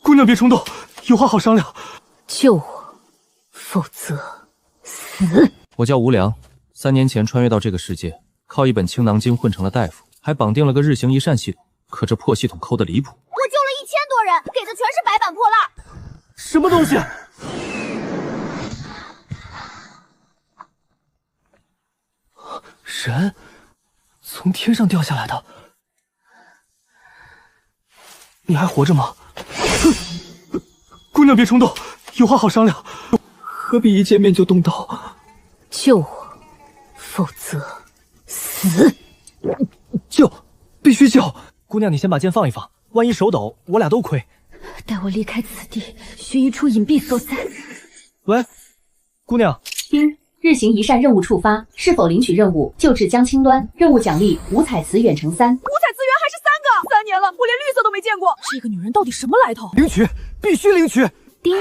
姑娘别冲动，有话好商量。救我，否则死！我叫吴良，3年前穿越到这个世界，靠一本青囊经混成了大夫，还绑定了个日行一善系统。可这破系统抠得离谱，我救了1000多人，给的全是白板破烂。什么东西？人从天上掉下来的？你还活着吗？姑娘别冲动，有话好商量。何必一见面就动刀？救我，否则死！救，必须救！姑娘，你先把剑放一放，万一手抖，我俩都亏。带我离开此地，寻一处隐蔽所在。喂，姑娘。丁，日行一善任务触发，是否领取任务？救治江青端，任务奖励五彩瓷远程3。五彩瓷源还是3个，3年了，我连绿色都没见过。这个女人到底什么来头？领取，必须领取。丁，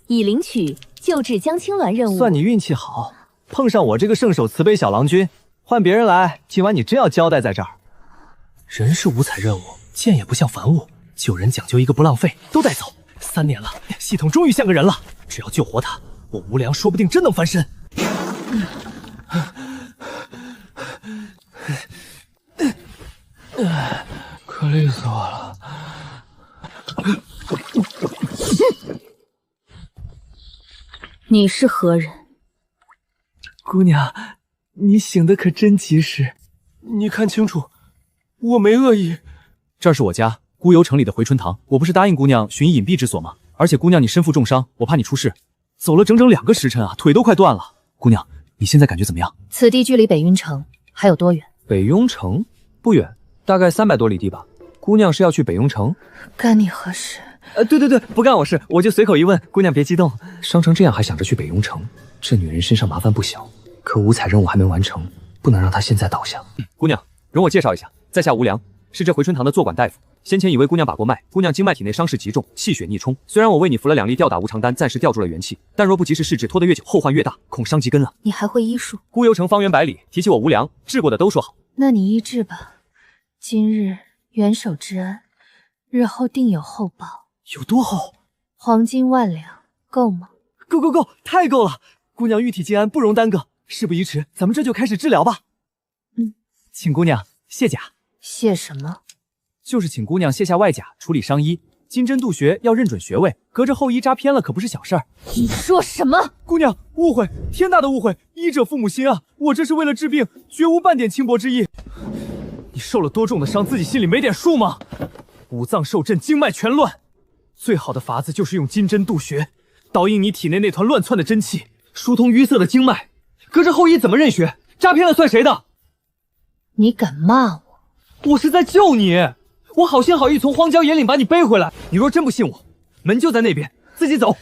已领取救治江青鸾任务。算你运气好，碰上我这个圣手慈悲小郎君。换别人来，今晚你真要交代在这儿。人是五彩任务，剑也不像凡物，救人讲究一个不浪费，都带走。3年了，系统终于像个人了。只要救活他，我吴良说不定真能翻身。可累死我了。你是何人？姑娘，你醒得可真及时。你看清楚，我没恶意。这是我家孤游城里的回春堂，我不是答应姑娘寻隐蔽之所吗？而且姑娘你身负重伤，我怕你出事，走了整整2个时辰啊，腿都快断了。姑娘，你现在感觉怎么样？此地距离北晕城还有多远？北雍城不远，大概300多里地吧。姑娘是要去北雍城？干你何事？对，不干我事，我就随口一问。姑娘别激动。伤成这样还想着去北雍城，这女人身上麻烦不小。可五彩任务还没完成，不能让她现在倒下。姑娘，容我介绍一下，在下吴良，是这回春堂的坐馆大夫。先前已为姑娘把过脉，姑娘经脉体内伤势极重，气血逆冲。虽然我为你服了2粒吊打无常丹，暂时吊住了元气，但若不及时试治，拖得越久，后患越大，恐伤及根啊。你还会医术？孤游城方圆百里，提起我吴良，治过的都说好。那你医治吧。今日元首之恩，日后定有厚报。有多厚？黄金万两，够吗？够，太够了！姑娘玉体金安，不容耽搁。事不宜迟，咱们这就开始治疗吧。请姑娘卸甲。卸什么？就是请姑娘卸下外甲，处理伤医。金针渡穴要认准穴位，隔着后衣扎偏了可不是小事儿。你说什么？姑娘，误会，天大的误会！医者父母心啊，我这是为了治病，绝无半点轻薄之意。你受了多重的伤，自己心里没点数吗？五脏受震，经脉全乱，最好的法子就是用金针渡穴，导引你体内那团乱窜的真气，疏通淤塞的经脉。隔着后衣怎么认穴？扎偏了算谁的？你敢骂我？我是在救你，我好心好意从荒郊野岭把你背回来。你若真不信我，门就在那边，自己走。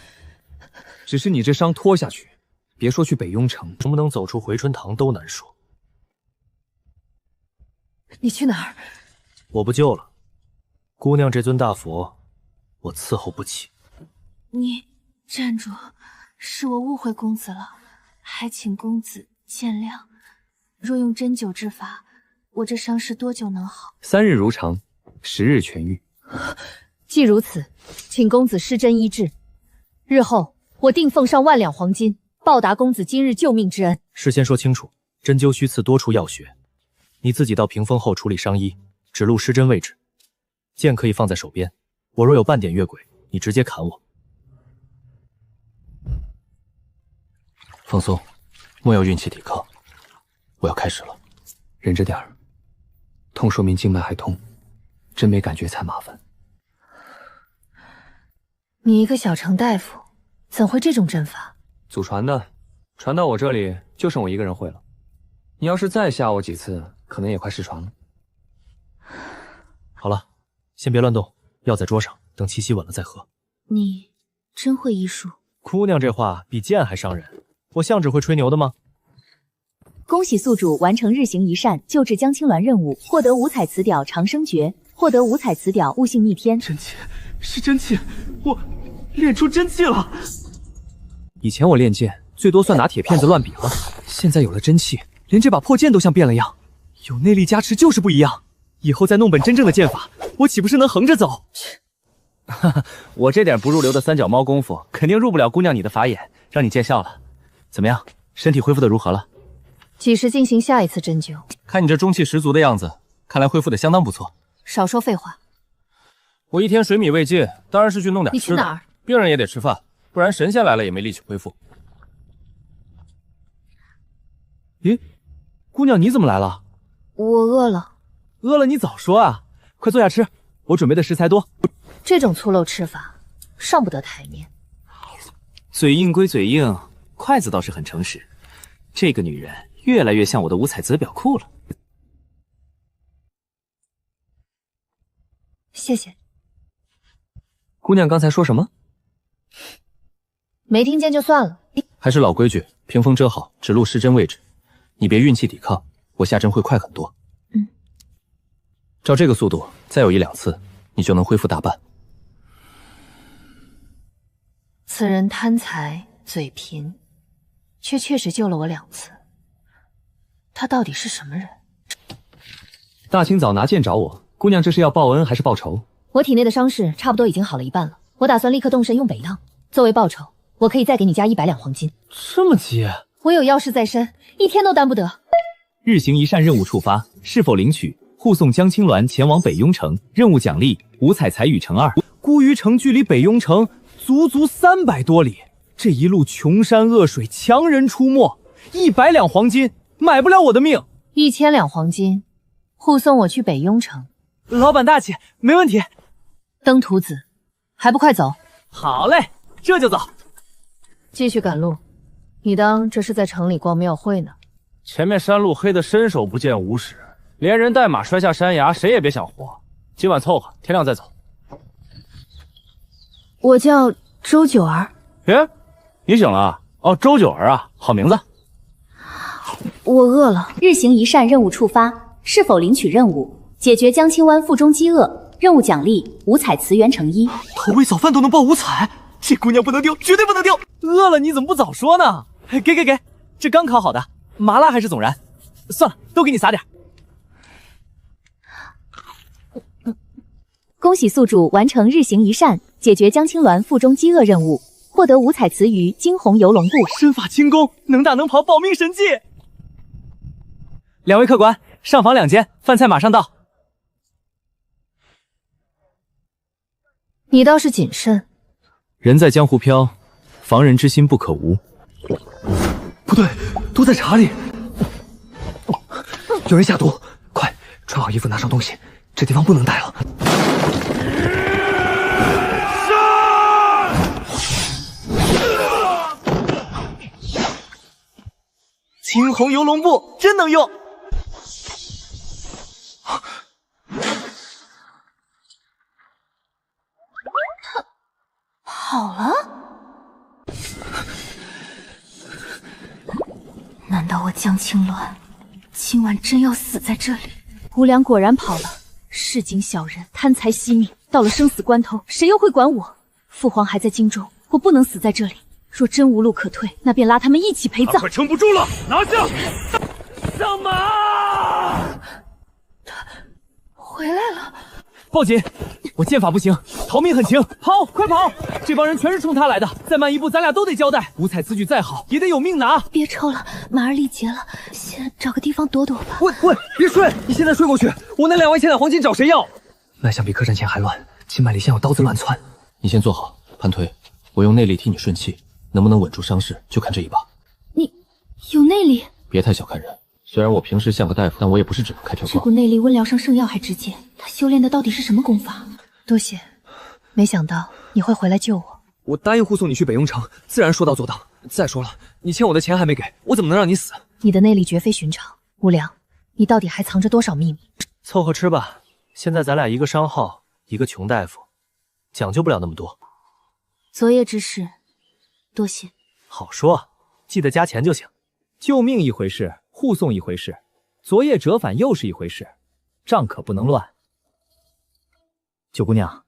只是你这伤拖下去，别说去北雍城，能不能走出回春堂都难说。你去哪儿？我不救了，姑娘这尊大佛，我伺候不起。你站住，是我误会公子了，还请公子见谅。若用针灸之法，我这伤势多久能好？3日如常，10日痊愈。既如此，请公子施针医治，日后我定奉上万两黄金，报答公子今日救命之恩。事先说清楚，针灸须刺多处要穴，你自己到屏风后处理伤医，指路施针位置。剑可以放在手边，我若有半点越轨，你直接砍我。放松，莫要运气抵抗。我要开始了，忍着点儿。痛说明经脉还通，真没感觉才麻烦。你一个小城大夫，怎会这种针法？祖传的，传到我这里就剩我一个人会了。你要是再吓我几次，可能也快失传了。好了，先别乱动，药在桌上，等气息稳了再喝。你真会医术？姑娘这话比剑还伤人，我像只会吹牛的吗？恭喜宿主完成日行一善，救治江青鸾任务，获得五彩词屌长生诀，获得五彩词屌悟性逆天。真气，是真气，我练出真气了。以前我练剑最多算拿铁片子乱比了，现在有了真气，连这把破剑都像变了样。有内力加持就是不一样，以后再弄本真正的剑法，我岂不是能横着走？哈哈，我这点不入流的三脚猫功夫，肯定入不了姑娘你的法眼，让你见笑了。怎么样，身体恢复的如何了？几时进行下一次针灸？看你这中气十足的样子，看来恢复的相当不错。少说废话。我一天水米未进，当然是去弄点吃的。你去哪儿？病人也得吃饭，不然神仙来了也没力气恢复。咦，姑娘你怎么来了？我饿了。饿了你早说啊！快坐下吃，我准备的食材多。这种粗陋吃法，上不得台面。嘴硬归嘴硬，筷子倒是很诚实。这个女人越来越像我的五彩子表库了。谢谢。姑娘刚才说什么？没听见就算了。还是老规矩，屏风遮好，只露失针位置。你别运气抵抗，我下针会快很多。照这个速度，再有1-2次，你就能恢复大半。此人贪财嘴贫，却确实救了我2次。他到底是什么人？大清早拿剑找我，姑娘这是要报恩还是报仇？我体内的伤势差不多已经好了一半了，我打算立刻动身用北样。作为报酬，我可以再给你加100两黄金。这么急？我有要事在身，一天都耽不得。日行一善任务触发，是否领取？护送江青鸾前往北雍城，任务奖励5彩彩羽城2。孤鱼城距离北雍城足300多里，这一路穷山恶水，强人出没，100两黄金买不了我的命。1000两黄金，护送我去北雍城。老板大气，没问题。登徒子，还不快走！好嘞，这就走。继续赶路。你当这是在城里逛庙会呢？前面山路黑得伸手不见五指，连人带马摔下山崖，谁也别想活。今晚凑合，天亮再走。我叫周九儿。诶，你醒了？哦，周九儿啊，好名字。我饿了。日行一善任务触发，是否领取任务？解决江青湾腹中饥饿，任务奖励5彩瓷元成1。投喂早饭都能报5彩，这姑娘不能丢，绝对不能丢。饿了你怎么不早说呢？给，这刚烤好的，麻辣还是孜然？算了，都给你撒点。恭喜宿主完成日行一善，解决江青鸾腹中饥饿任务，获得5彩瓷鱼惊鸿游龙步。身法轻功，能打能跑，保命神技。2位客官，上房2间，饭菜马上到。你倒是谨慎。人在江湖飘，防人之心不可无。不对，都在茶里。有人下毒，快穿好衣服，拿上东西，这地方不能待了。惊鸿游龙步真能用。好了？难道我江青鸾今晚真要死在这里？无良果然跑了，市井小人贪财惜命，到了生死关头，谁又会管我？父皇还在京中，我不能死在这里。若真无路可退，那便拉他们一起陪葬。快撑不住了，拿下！上马！回来了。报警！我剑法不行，逃命很轻，跑，快跑！这帮人全是冲他来的，再慢一步，咱俩都得交代。5彩瓷举再好，也得有命拿。别抽了，马儿力竭了，先找个地方躲躲吧。喂，别睡！你现在睡过去，我那2万千两黄金找谁要？脉象比客栈前还乱，经脉里像有刀子乱窜。你先坐好，盘腿，我用内力替你顺气，能不能稳住伤势，就看这一把。你有内力？别太小看人，虽然我平时像个大夫，但我也不是只能开条这光。股内力温疗伤圣药还直接，他修炼的到底是什么功法？多谢，没想到你会回来救我。我答应护送你去北雍城，自然说到做到。再说了，你欠我的钱还没给，我怎么能让你死？你的内力绝非寻常，无良，你到底还藏着多少秘密？凑合吃吧，现在咱俩一个商号，一个穷大夫，讲究不了那么多。昨夜之事，多谢。好说，记得加钱就行。救命一回事，护送一回事，昨夜折返又是一回事，账可不能乱。九姑娘，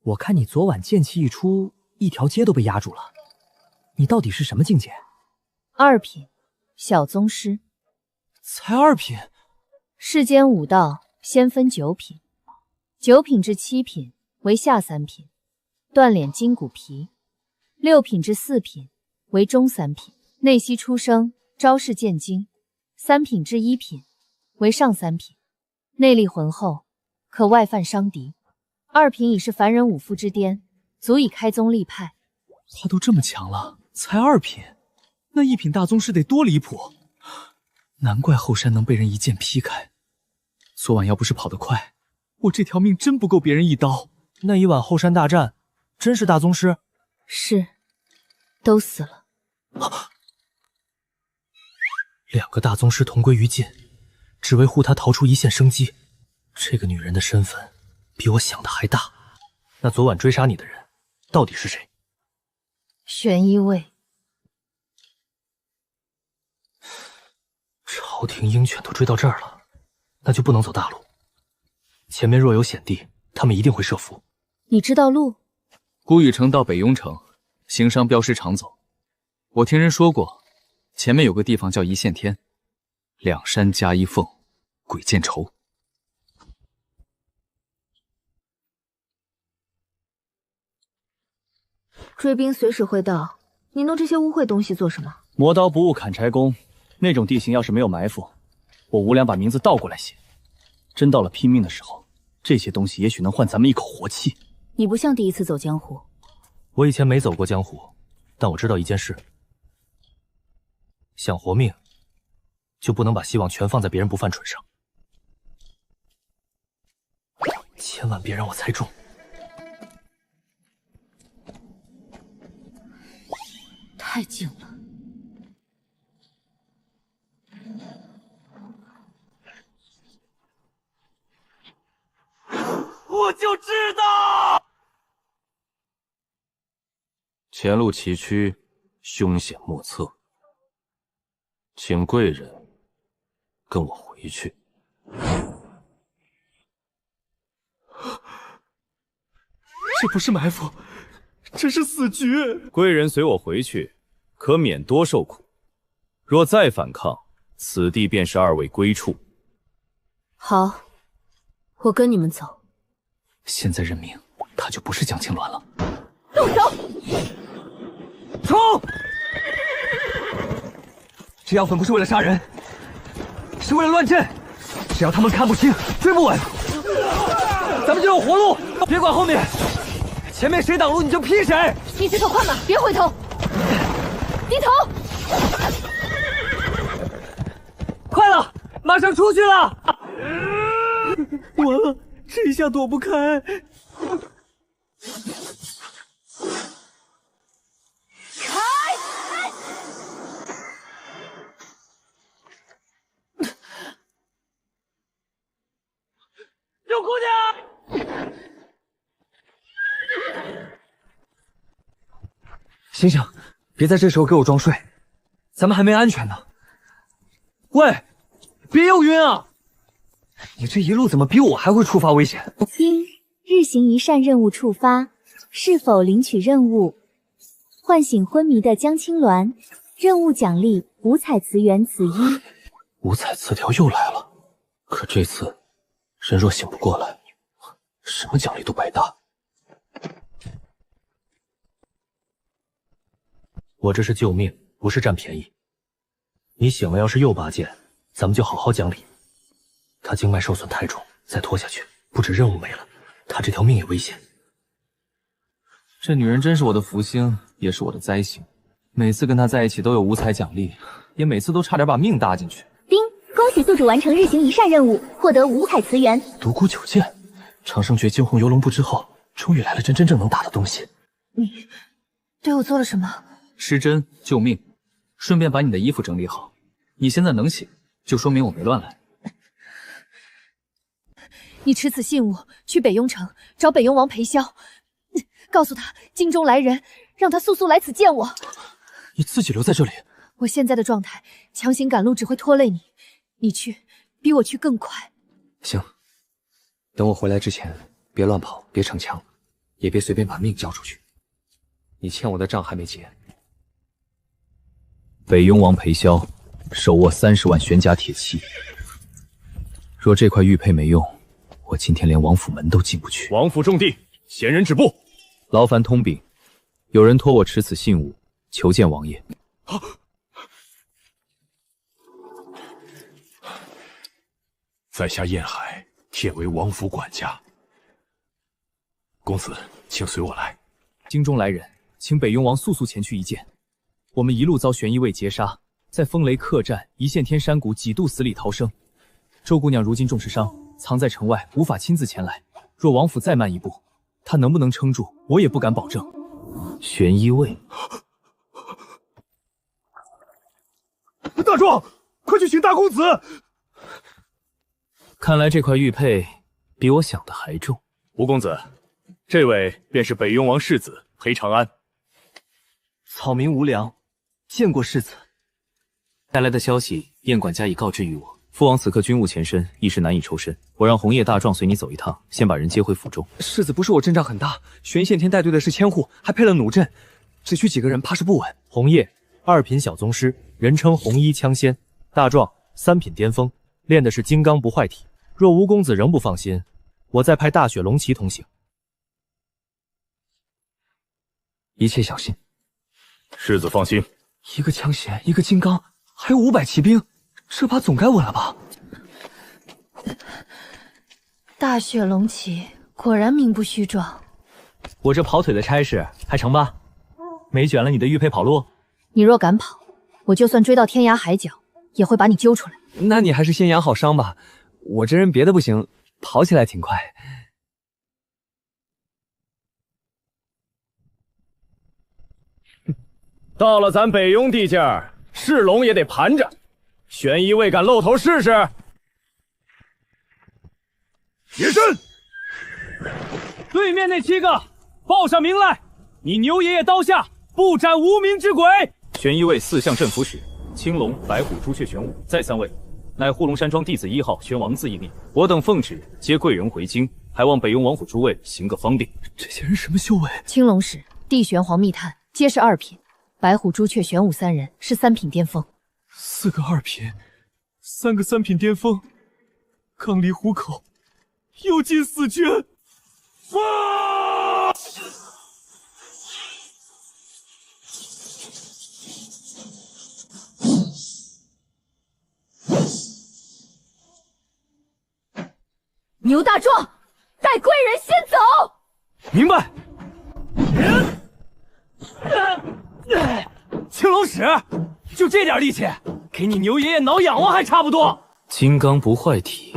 我看你昨晚剑气一出，一条街都被压住了，你到底是什么境界2品，小宗师。才2品？世间武道先分9品，9品至7品为下3品，锻炼筋骨皮，6品至4品为中3品，内息出生，招式见精，3品至1品为上3品，内力浑厚，可外犯伤敌。2品已是凡人5副之巅，足以开宗立派。他都这么强了，才2品，那1品大宗师得多离谱！难怪后山能被人一剑劈开。昨晚要不是跑得快，我这条命真不够别人一刀。那一晚后山大战，真是大宗师？是，都死了。2个大宗师同归于尽，只为护他逃出一线生机。这个女人的身份比我想的还大。那昨晚追杀你的人到底是谁？玄一卫。朝廷鹰犬都追到这儿了，那就不能走大路。前面若有险地，他们一定会设伏。你知道路？孤屿城到北雍城，行商镖师常走。我听人说过，前面有个地方叫一线天，2山夹1缝，鬼见愁。追兵随时会到，你弄这些污秽东西做什么？磨刀不误砍柴工，那种地形要是没有埋伏，我无良把名字倒过来写。真到了拼命的时候，这些东西也许能换咱们一口活气。你不像第一次走江湖。我以前没走过江湖，但我知道一件事：想活命，就不能把希望全放在别人不犯蠢上。千万别让我猜中。太近了。我就知道！前路崎岖，凶险莫测，请贵人跟我回去。这不是埋伏，这是死局。贵人随我回去，可免多受苦。若再反抗，此地便是2位归处。好，我跟你们走。现在认命，他就不是江青鸾了。动手！冲！这药粉不是为了杀人，是为了乱阵。只要他们看不清、追不稳，咱们就有活路。别管后面，前面谁挡路你就劈谁。一直走快马，别回头。低头！快了，马上出去了。完了，这一下躲不开。有姑娘！醒醒，别在这时候给我装睡，咱们还没安全呢。喂，别又晕啊！你这一路怎么比我还会触发危险？丁日行一善任务触发，是否领取任务？唤醒昏迷的江青鸾，任务奖励五彩词源词1。五彩词条又来了，可这次人若醒不过来，什么奖励都白搭。我这是救命，不是占便宜。你醒了，要是又拔剑，咱们就好好讲理。他经脉受损太重，再拖下去，不止任务没了，他这条命也危险。这女人真是我的福星，也是我的灾星。每次跟她在一起都有五彩奖励，也每次都差点把命搭进去。丁，恭喜宿主完成日行一善任务，获得五彩词源。独孤九剑，长生诀惊鸿游龙步之后，终于来了真正能打的东西。你对我做了什么？施针救命，顺便把你的衣服整理好。你现在能醒，就说明我没乱来。你持此信物去北雍城找北雍王裴萧，告诉他京中来人，让他速速来此见我。你自己留在这里。我现在的状态，强行赶路只会拖累你，你去比我去更快。行，等我回来之前，别乱跑，别逞强，也别随便把命交出去。你欠我的账还没结。北雍王裴萧手握30万玄甲铁器，若这块玉佩没用，我今天连王府门都进不去。王府重地，闲人止步。劳烦通禀，有人托我持此信物，求见王爷。在下燕海，贴为王府管家。公子，请随我来。京中来人，请北雍王速速前去一见。我们一路遭玄一卫截杀，在风雷客栈一线天山谷几度死里逃生。周姑娘如今重视伤，藏在城外，无法亲自前来。若王府再慢一步，她能不能撑住，我也不敢保证。玄一卫，大壮，快去请大公子！看来这块玉佩比我想的还重。吴公子，这位便是北雍王世子裴长安。草民无良，见过世子。带来的消息，燕管家已告知于我。父王此刻军务前身，一时难以抽身。我让红叶大壮随你走一趟，先把人接回府中。世子不是我阵仗很大，玄线天带队的是千户，还配了弩阵，只需几个人怕是不稳。红叶2品小宗师，人称红衣枪仙；大壮3品巅峰，练的是金刚不坏体。若吴公子仍不放心，我再派大雪龙骑同行。一切小心。世子放心，一个枪仙，一个金刚，还有500骑兵，这把总该稳了吧？大雪龙骑果然名不虚传。我这跑腿的差事还成吧？没卷了你的玉佩跑路？你若敢跑，我就算追到天涯海角，也会把你揪出来。那你还是先养好伤吧。我这人别的不行，跑起来挺快。到了咱北雍地界儿，是龙也得盘着。玄一卫敢露头试试？起身！对面那7个，报上名来！你牛爷爷刀下不斩无名之鬼！玄一卫4项镇抚使，青龙、白虎、朱雀、玄武，再3位，乃护龙山庄弟子1号玄王自应令。我等奉旨接贵人回京，还望北雍王府诸位行个方便。这些人什么修为？青龙使、地玄黄密探皆是2品，白虎、朱雀、玄武3人是3品巅峰。4个2品，3个3品巅峰，刚离虎口，又进死圈。牛大壮，带贵人先走。明白。青龙使，就这点力气，给你牛爷爷挠痒痒还差不多。金刚不坏体，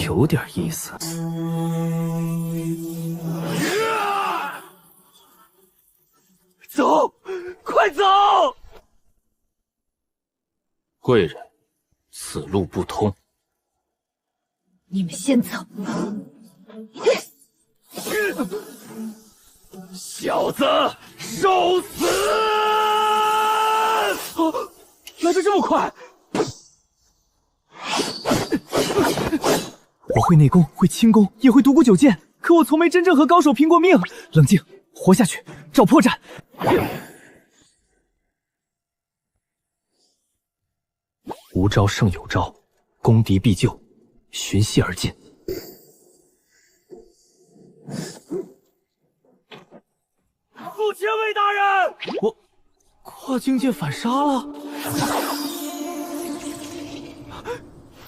有点意思。走，快走！贵人，此路不通。你们先走。小子，受死！来得这么快！我会内功，会轻功，也会独孤九剑，可我从没真正和高手拼过命。冷静，活下去，找破绽。无招胜有招，攻敌必救，循隙而进。陆千位大人，我跨境界反杀了。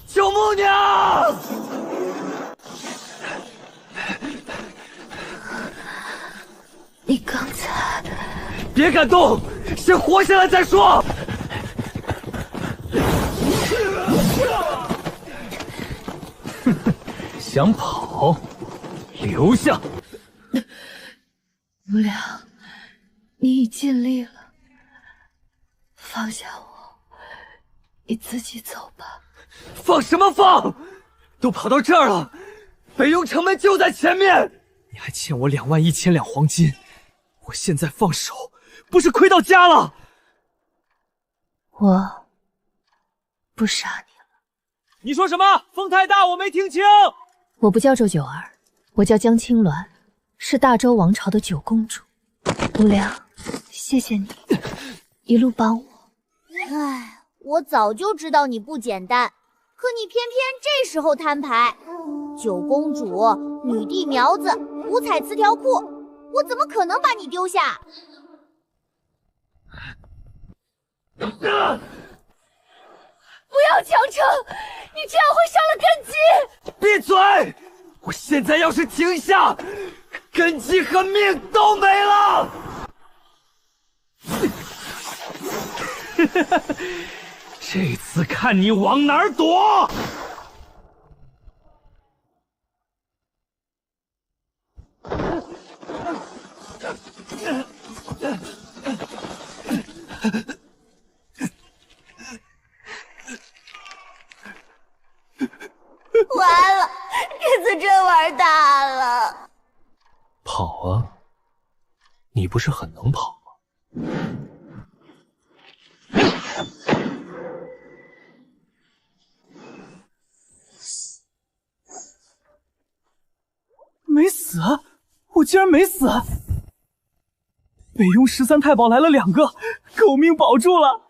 九木娘，你刚才别敢动，先活下来再说。想跑，留下。无良，你已尽力了，放下我，你自己走吧。放什么放？都跑到这儿了，北雍城门就在前面。你还欠我21000两黄金，我现在放手，不是亏到家了？我不杀你了。你说什么？风太大，我没听清。我不叫周九儿，我叫江青鸾，是大周王朝的9公主。无良，谢谢你一路帮我。唉，我早就知道你不简单，可你偏偏这时候摊牌。9公主，女帝苗子，五彩词条库，我怎么可能把你丢下？不要强撑，你这样会伤了根基。闭嘴！我现在要是停下，根基和命都没了。这次看你往哪儿躲！完了，这次真玩大了。跑啊！你不是很能跑吗？没死，我竟然没死！北雍13太保来了2个，狗命保住了。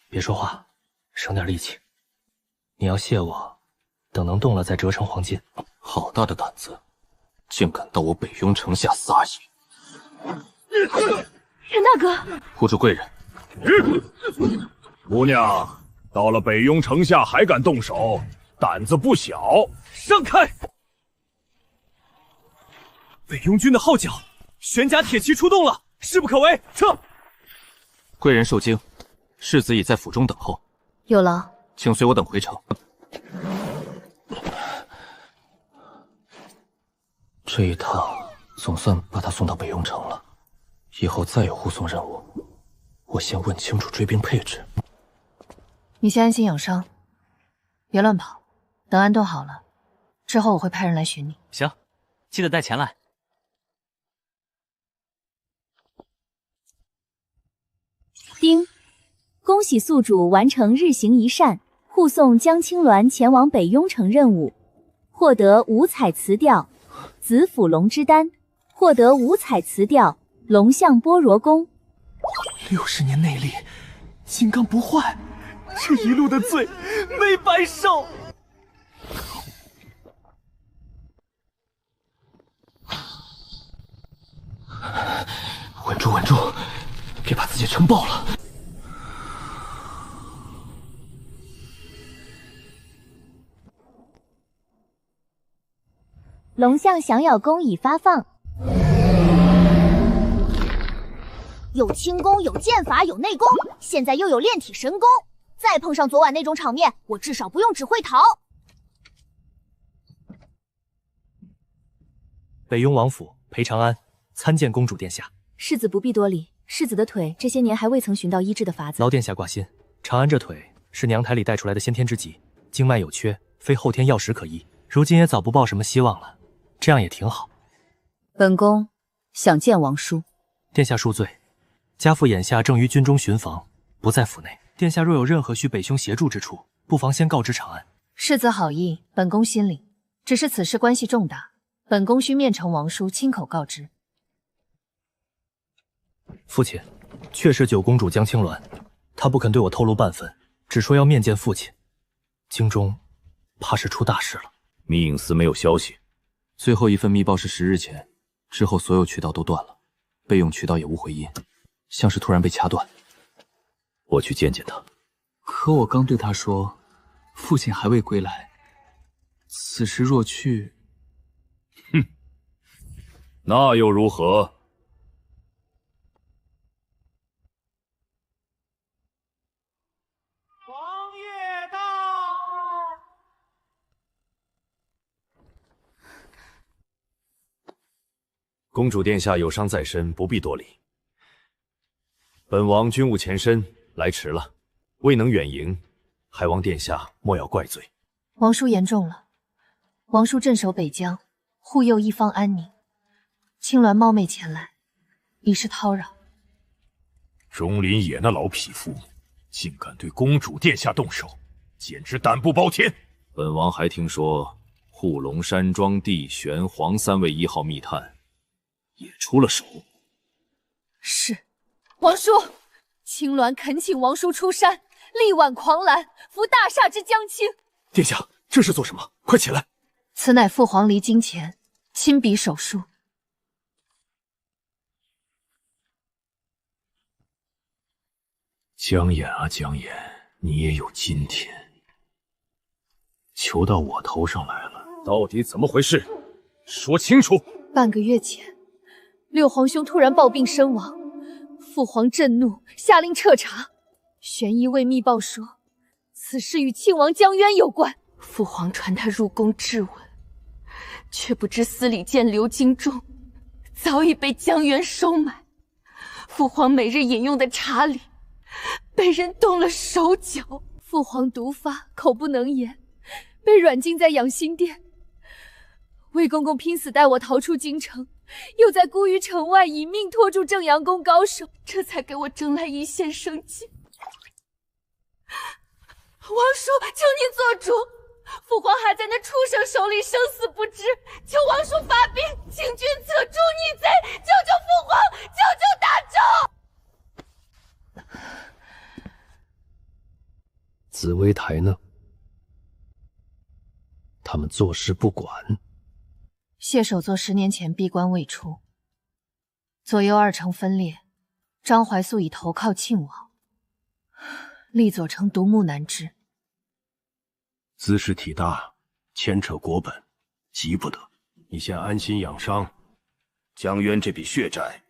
别说话，省点力气。你要谢我，等能动了再折成黄金。好大的胆子，竟敢到我北雍城下撒野！任大哥，护住贵人。姑娘，到了北雍城下还敢动手，胆子不小。让开！北雍军的号角，玄甲铁骑出动了，势不可为，撤！贵人受惊，世子已在府中等候。有劳，请随我等回城。这一趟总算把他送到北雍城了，以后再有护送任务，我先问清楚追兵配置。你先安心养伤，别乱跑，等安顿好了，之后我会派人来寻你。行，记得带钱来。丁，恭喜宿主完成日行一善，护送江青鸾前往北雍城任务，获得五彩词调紫府龙之丹，获得五彩词调龙象般若功。60年内力，金刚不坏，这一路的罪没白受。稳住，稳住，别把自己撑爆了。龙象降妖功已发放，有轻功，有剑法，有内功，现在又有炼体神功，再碰上昨晚那种场面，我至少不用只会逃。北雍王府裴长安参见公主殿下。世子不必多礼，世子的腿这些年还未曾寻到医治的法子。劳殿下挂心，长安这腿是娘胎里带出来的先天之疾，经脉有缺，非后天药石可医。如今也早不抱什么希望了，这样也挺好。本宫想见王叔。殿下恕罪，家父眼下正于军中巡防，不在府内。殿下若有任何需北兄协助之处，不妨先告知长安。世子好意，本宫心领。只是此事关系重大，本宫需面呈王叔亲口告知。父亲，确是九公主江青鸾，她不肯对我透露半分，只说要面见父亲。京中怕是出大事了。密影司没有消息，最后一份密报是10日前，之后所有渠道都断了，备用渠道也无回音，像是突然被掐断。我去见见他。可我刚对他说，父亲还未归来，此时若去，哼，那又如何？王爷到！公主殿下有伤在身，不必多礼。本王军务前身，来迟了，未能远迎，还望殿下莫要怪罪。王叔言重了，王叔镇守北疆，护佑一方安宁。青鸾冒昧前来，已是叨扰。荣林野那老匹夫，竟敢对公主殿下动手，简直胆不包天！本王还听说，护龙山庄地玄黄3位1号密探也出了手。是，王叔，青鸾恳请王叔出山，力挽狂澜，扶大厦之将倾。殿下，这是做什么？快起来！此乃父皇离京前亲笔手书。江衍啊，江衍，你也有今天，求到我头上来了。到底怎么回事？说清楚！半个月前，六皇兄突然暴病身亡，父皇震怒，下令彻查。玄衣卫密报说，此事与庆王江渊有关。父皇传他入宫质问，却不知司礼监刘京中早已被江渊收买。父皇每日饮用的茶里被人动了手脚，父皇毒发，口不能言，被软禁在养心殿。魏公公拼死带我逃出京城，又在孤于城外以命拖住正阳宫高手，这才给我争来一线生机。王叔，求您做主，父皇还在那畜生手里生死不知，求王叔发兵，请君策诛逆贼，救救父皇，救救大周！紫薇台呢？他们坐视不管。谢首座10年前闭关未出，左右二城分裂，张怀素已投靠庆王，立左丞独木难支。兹事体大，牵扯国本，急不得。你先安心养伤。江渊这笔血债，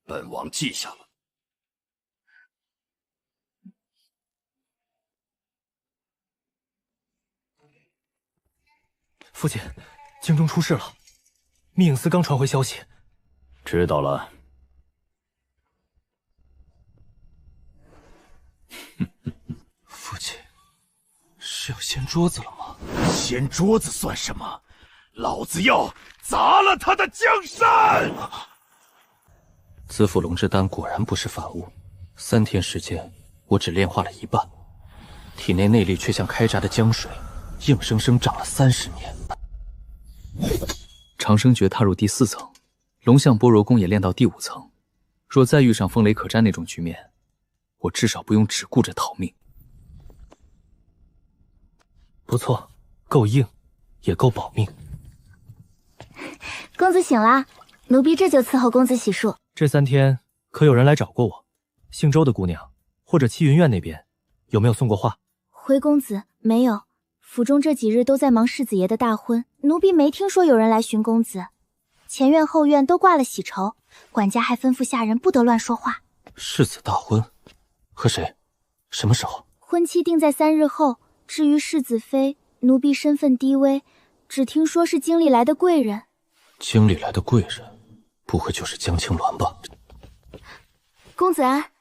本王记下了。父亲，京中出事了，密影司刚传回消息。知道了。父亲，是要掀桌子了吗？掀桌子算什么？老子要砸了他的江山！紫府龙之丹果然不是凡物，3天时间，我只炼化了一半，体内内力却像开闸的江水，硬生生涨了30年。长生诀踏入第4层，龙象般若功也练到第5层。若再遇上风雷可战那种局面，我至少不用只顾着逃命。不错，够硬，也够保命。公子醒啦，奴婢这就伺候公子洗漱。这3天可有人来找过我？姓周的姑娘，或者七云院那边，有没有送过话？回公子，没有。府中这几日都在忙世子爷的大婚，奴婢没听说有人来寻公子。前院后院都挂了喜绸，管家还吩咐下人不得乱说话。世子大婚，和谁？什么时候？婚期定在3日后。至于世子妃，奴婢身份低微，只听说是京里来的贵人。京里来的贵人，不会就是江青鸾吧？公子安。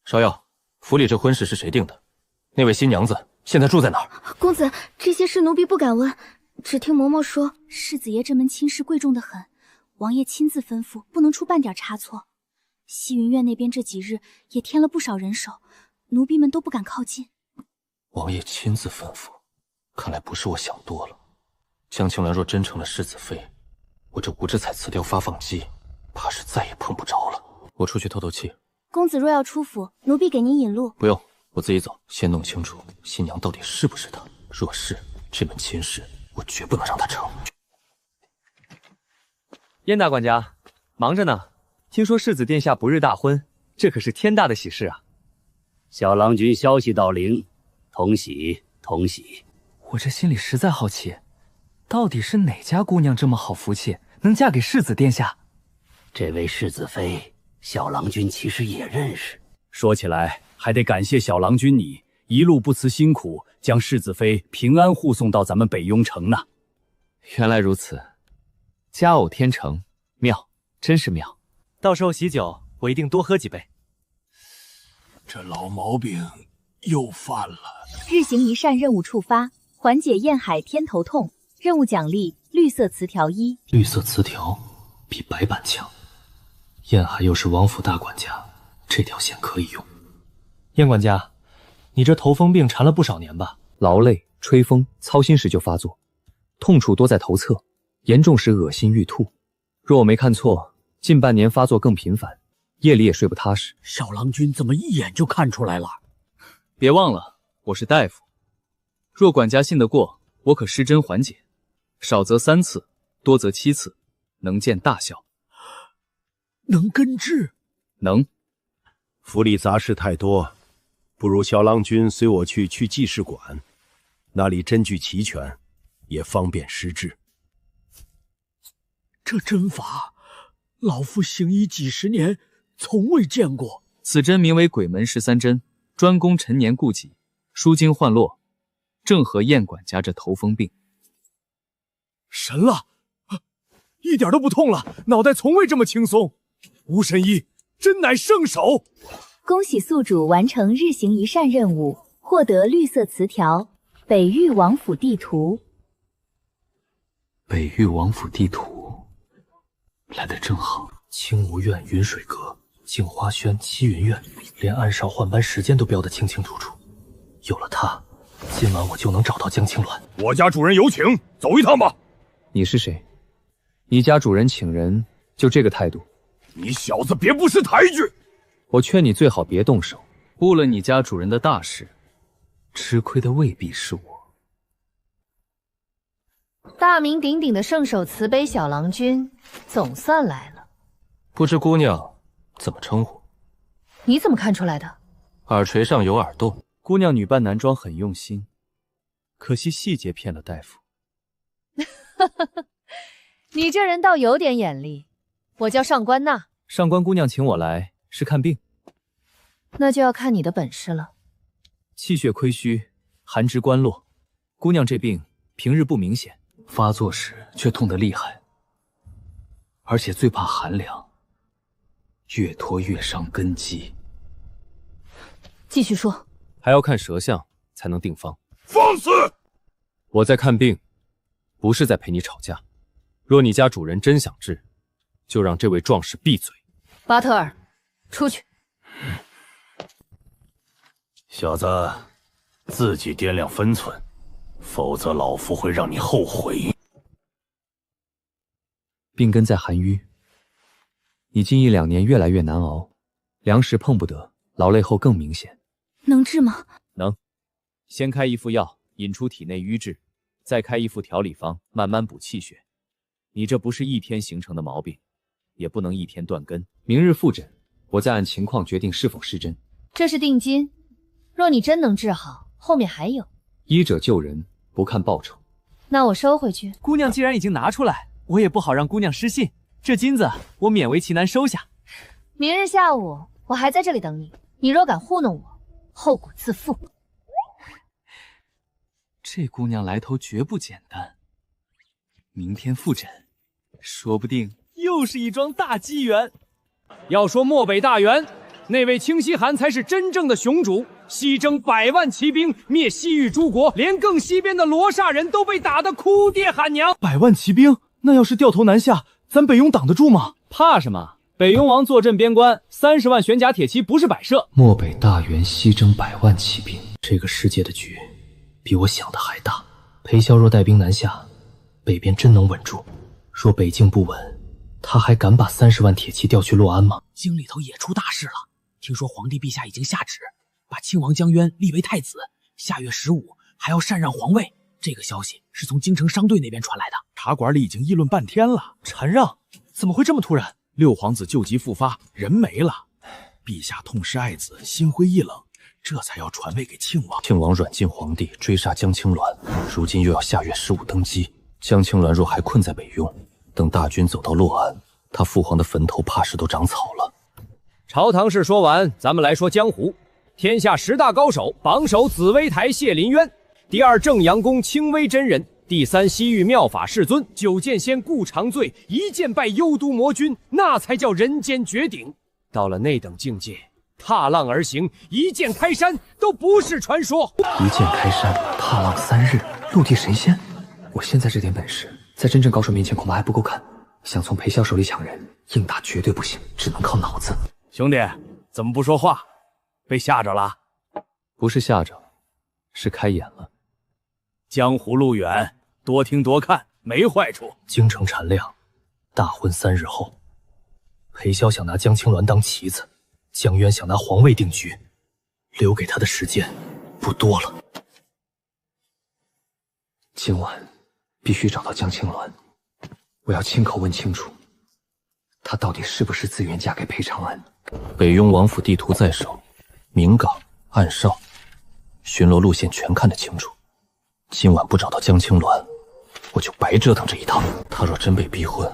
芍药，府里这婚事是谁定的？那位新娘子现在住在哪儿？公子，这些事奴婢不敢问，只听嬷嬷说，世子爷这门亲事贵重得很，王爷亲自吩咐，不能出半点差错。西云院那边这几日也添了不少人手，奴婢们都不敢靠近。王爷亲自吩咐，看来不是我想多了。江青兰若真成了世子妃，我这无知彩瓷雕发放机，怕是再也碰不着了。我出去透透气。公子若要出府，奴婢给您引路。不用，我自己走。先弄清楚新娘到底是不是她，若是，这门亲事我绝不能让她成。燕大管家，忙着呢。听说世子殿下不日大婚，这可是天大的喜事啊！小郎君消息到灵，同喜同喜。我这心里实在好奇，到底是哪家姑娘这么好福气，能嫁给世子殿下？这位世子妃，小郎君其实也认识。说起来，还得感谢小郎君你一路不辞辛苦，将世子妃平安护送到咱们北雍城呢。原来如此，佳偶天成，妙，真是妙。到时候喜酒，我一定多喝几杯。这老毛病又犯了。日行一善任务触发，缓解燕海偏头痛。任务奖励：绿色词条1。绿色词条比白板强。燕海又是王府大管家，这条线可以用。燕管家，你这头风病缠了不少年吧？劳累、吹风、操心时就发作，痛处多在头侧，严重时恶心欲吐。若我没看错，近半年发作更频繁，夜里也睡不踏实。小郎君怎么一眼就看出来了？别忘了，我是大夫。若管家信得过，我可施针缓解，少则3次，多则7次，能见大效。能根治？能。府里杂事太多，不如小郎君随我去记事馆，那里针具齐全，也方便施治。这针法，老夫行医几十年，从未见过。此针名为鬼门13针，专攻陈年痼疾、舒筋焕络，正合燕管家这头风病。神了，一点都不痛了，脑袋从未这么轻松。吴神医真乃圣手！恭喜宿主完成日行一善任务，获得绿色词条北域王府地图。北域王府地图来得正好。青梧院、云水阁、镜花轩、七云院，连暗哨换班时间都标得清清楚楚。有了它，今晚我就能找到江青鸾。我家主人有请，走一趟吧。你是谁？你家主人请人就这个态度？你小子别不识抬举！我劝你最好别动手，误了你家主人的大事，吃亏的未必是我。大名鼎鼎的圣手慈悲小郎君总算来了。不知姑娘怎么称呼？你怎么看出来的？耳垂上有耳洞。姑娘女扮男装很用心，可惜细节骗了大夫。你这人倒有点眼力。我叫上官娜。上官姑娘请我来是看病，那就要看你的本事了。气血亏虚，寒枝关络。姑娘这病平日不明显，发作时却痛得厉害，而且最怕寒凉，越拖越伤根基。继续说。还要看舌象才能定方。放肆！我在看病，不是在陪你吵架。若你家主人真想治，就让这位壮士闭嘴。巴特尔，出去。小子，自己掂量分寸，否则老夫会让你后悔。病根在寒瘀，你近1-2年越来越难熬，粮食碰不得，劳累后更明显。能治吗？能。先开一副药，引出体内瘀滞，再开一副调理方，慢慢补气血。你这不是1天形成的毛病，也不能1天断根。明日复诊，我再按情况决定是否施针。这是定金，若你真能治好，后面还有。医者救人，不看报酬。那我收回去。姑娘既然已经拿出来，我也不好让姑娘失信。这金子我勉为其难收下。明日下午我还在这里等你，你若敢糊弄我，后果自负。这姑娘来头绝不简单。明天复诊，说不定又是一桩大机缘。要说漠北大元，那位清溪寒才是真正的雄主，西征100万骑兵，灭西域诸国，连更西边的罗刹人都被打得哭爹喊娘。100万骑兵，那要是掉头南下，咱北雍挡得住吗？怕什么？北雍王坐镇边关，30万玄甲铁骑不是摆设。漠北大元西征100万骑兵，这个世界的局比我想的还大。裴骁若带兵南下，北边真能稳住。若北境不稳，他还敢把30万铁骑调去洛安吗？京里头也出大事了，听说皇帝陛下已经下旨，把亲王江渊立为太子，下月15还要禅让皇位。这个消息是从京城商队那边传来的，茶馆里已经议论半天了。禅让？怎么会这么突然？六皇子旧疾复发，人没了。陛下痛失爱子，心灰意冷，这才要传位给庆王。庆王软禁皇帝，追杀江青鸾，如今又要下月15登基。江青鸾若还困在北雍，等大军走到洛安，他父皇的坟头怕是都长草了。朝堂事说完，咱们来说江湖。天下10大高手，榜首紫薇台谢林渊，第2正阳宫清微真人，第3西域妙法世尊，九剑仙顾长醉一剑败幽都魔君，那才叫人间绝顶。到了那等境界，踏浪而行，一剑开山都不是传说。一剑开山，踏浪3日，陆地神仙。我现在这点本事，在真正高手面前恐怕还不够看。想从裴骁手里抢人，硬打绝对不行，只能靠脑子。兄弟，怎么不说话？被吓着了？不是吓着，是开眼了。江湖路远，多听多看没坏处。京城产量，大婚3日后，裴骁想拿江青鸾当棋子，江渊想拿皇位定局，留给他的时间不多了。今晚必须找到江青鸾，我要亲口问清楚，她到底是不是自愿嫁给裴长安。北雍王府地图在手，明岗、暗哨、巡逻路线全看得清楚。今晚不找到江青鸾，我就白折腾这一趟。他若真被逼婚，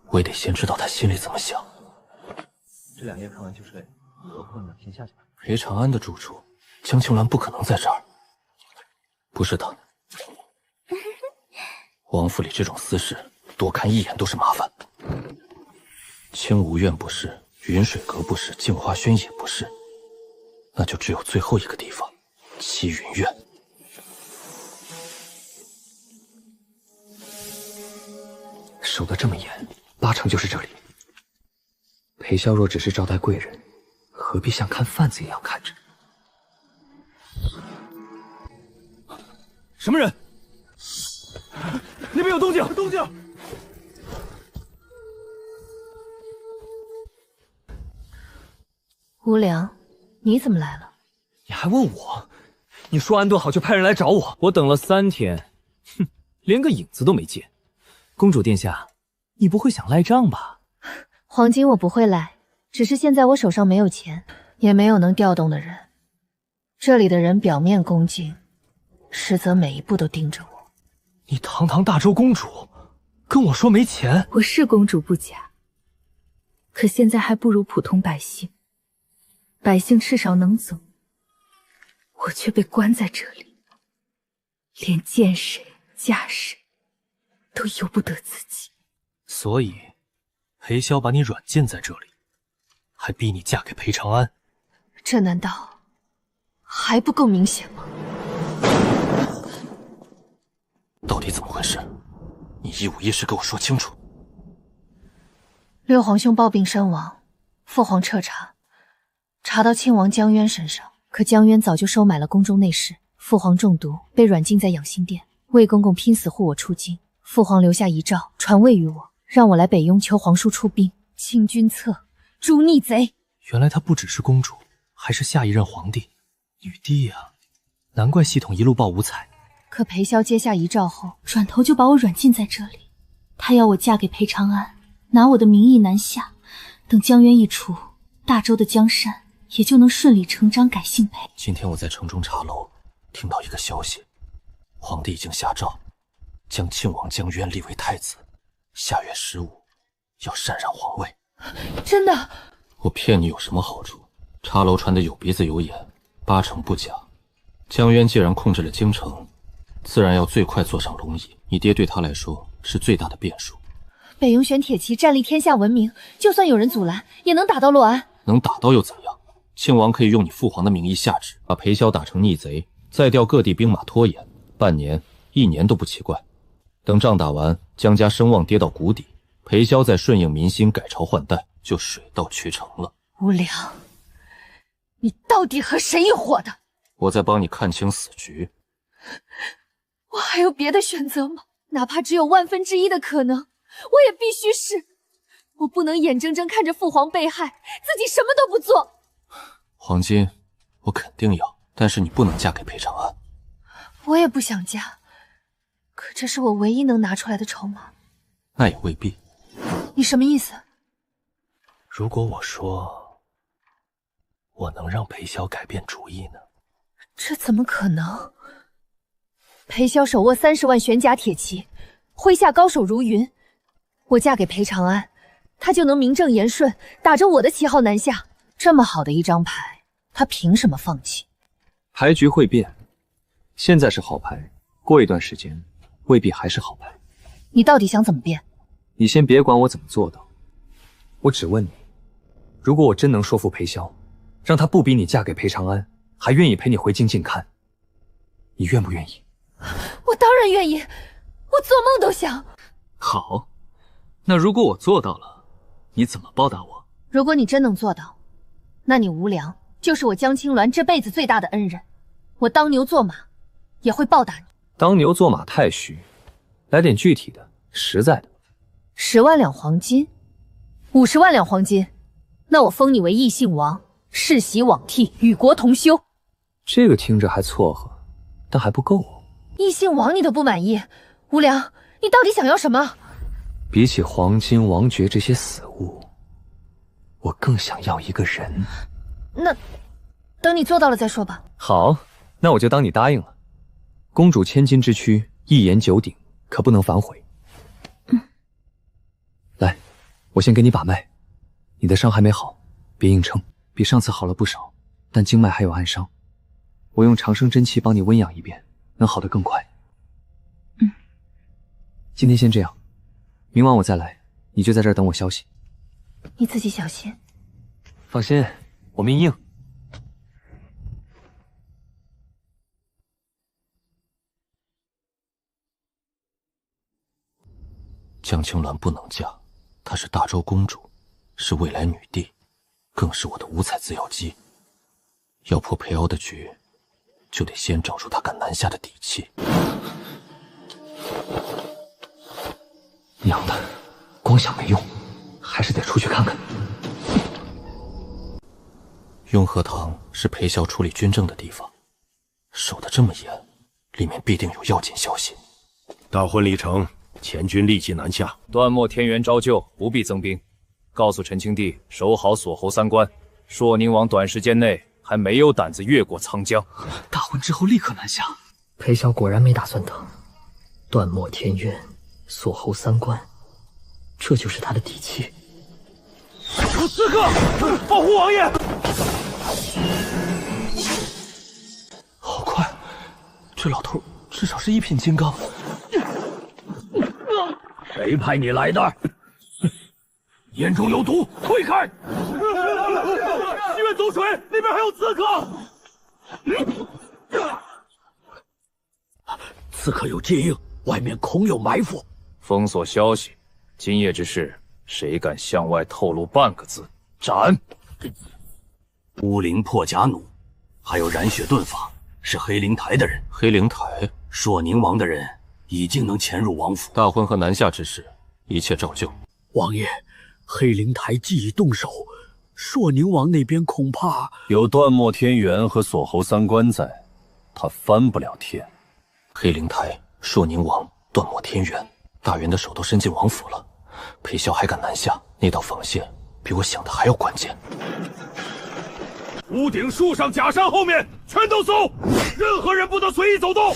我也得先知道他心里怎么想。这2夜看完就睡，何困呢？先下去吧。裴长安的住处，江青鸾不可能在这儿。不是的，王府里这种私事，多看一眼都是麻烦。青梧院不是，云水阁不是，镜花轩也不是，那就只有最后一个地方，齐云院。守得这么严，8成就是这里。裴萧若只是招待贵人，何必像看贩子一样看着？什么人？那边有动静！动静！无良，你怎么来了？你还问我？你说安顿好就派人来找我，我等了3天，哼，连个影子都没见。公主殿下，你不会想赖账吧？黄金我不会赖，只是现在我手上没有钱，也没有能调动的人。这里的人表面恭敬，实则每一步都盯着我。你堂堂大周公主，跟我说没钱？我是公主不假，可现在还不如普通百姓。百姓至少能走，我却被关在这里，连见谁嫁谁都由不得自己。所以裴萧把你软禁在这里，还逼你嫁给裴长安，这难道还不够明显吗？到底怎么回事？你一五一十给我说清楚。六皇兄暴病身亡，父皇彻查，查到亲王江渊身上，可江渊早就收买了宫中内侍，父皇中毒被软禁在养心殿，魏公公拼死护我出京，父皇留下遗诏传位于我，让我来北雍求皇叔出兵清君侧，诛逆贼。原来她不只是公主，还是下一任皇帝女帝呀，难怪系统一路报五彩。可裴萧接下遗诏后，转头就把我软禁在这里。他要我嫁给裴长安，拿我的名义南下，等江渊一除，大周的江山也就能顺理成章改姓裴。今天我在城中茶楼听到一个消息，皇帝已经下诏将庆王江渊立为太子，下月15要禅让皇位。真的？我骗你有什么好处？茶楼传的有鼻子有眼，8成不假。江渊既然控制了京城，自然要最快坐上龙椅，你爹对他来说是最大的变数。北雍玄铁骑战力天下闻名，就算有人阻拦，也能打到洛安。能打到又怎样？庆王可以用你父皇的名义下旨，把裴萧打成逆贼，再调各地兵马拖延，半年、1年都不奇怪。等仗打完，江家声望跌到谷底，裴萧再顺应民心改朝换代，就水到渠成了。无良，你到底和谁一伙的？我在帮你看清死局。我还有别的选择吗？哪怕只有1/1000的可能，我也必须试。我不能眼睁睁看着父皇被害，自己什么都不做。黄金，我肯定要，但是你不能嫁给裴长安。我也不想嫁，可这是我唯一能拿出来的筹码。那也未必。你什么意思？如果我说我能让裴萧改变主意呢？这怎么可能？裴萧手握30万玄甲铁骑，麾下高手如云。我嫁给裴长安，他就能名正言顺打着我的旗号南下。这么好的一张牌，他凭什么放弃？牌局会变，现在是好牌，过一段时间未必还是好牌。你到底想怎么变？你先别管我怎么做到，我只问你，如果我真能说服裴萧，让他不逼你嫁给裴长安，还愿意陪你回京近看，你愿不愿意？我当然愿意，我做梦都想。好，那如果我做到了，你怎么报答我？如果你真能做到，那你无良就是我江青鸾这辈子最大的恩人，我当牛做马也会报答你。当牛做马太虚，来点具体的、实在的。10万两黄金，50万两黄金，那我封你为异姓王，世袭罔替，与国同修。这个听着还撮合，但还不够。异姓王你都不满意，无良，你到底想要什么？比起黄金、王爵这些死物，我更想要一个人。那等你做到了再说吧。好，那我就当你答应了。公主千金之躯，一言九鼎，可不能反悔。来，我先给你把脉。你的伤还没好，别硬撑。比上次好了不少，但经脉还有暗伤。我用长生真气帮你温养一遍，能好得更快。今天先这样，明晚我再来，你就在这儿等我消息。你自己小心。放心，我命硬。江青鸾不能嫁，她是大周公主，是未来女帝，更是我的五彩自由基。要破裴瑶的局，就得先找出她敢南下的底气。娘的，光想没用，还是得出去看看。雍和堂是裴骁处理军政的地方，守得这么严，里面必定有要紧消息。大婚礼成，前军立即南下。段墨天元招救，不必增兵。告诉陈清帝守好锁侯三关。朔宁王短时间内还没有胆子越过沧江。大婚之后立刻南下。裴骁果然没打算等。断墨天渊，锁侯三关，这就是他的底气。有刺客，保护王爷！好快，这老头至少是一品金刚。谁派你来的？眼中有毒，退开！西院走水，那边还有刺客。刺客有接应，外面恐有埋伏。封锁消息，今夜之事，谁敢向外透露半个字，斩！乌灵破甲弩，还有染血遁法，是黑灵台的人。黑灵台，朔宁王的人已经能潜入王府。大婚和南下之事，一切照旧。王爷，黑灵台既已动手，朔宁王那边恐怕有断墨天元和锁侯三关在，他翻不了天。黑灵台、朔宁王、断墨天元，大元的手都伸进王府了。裴骁还敢南下，那道防线比我想的还要关键。屋顶、树上、假山后面全都搜，任何人不得随意走动。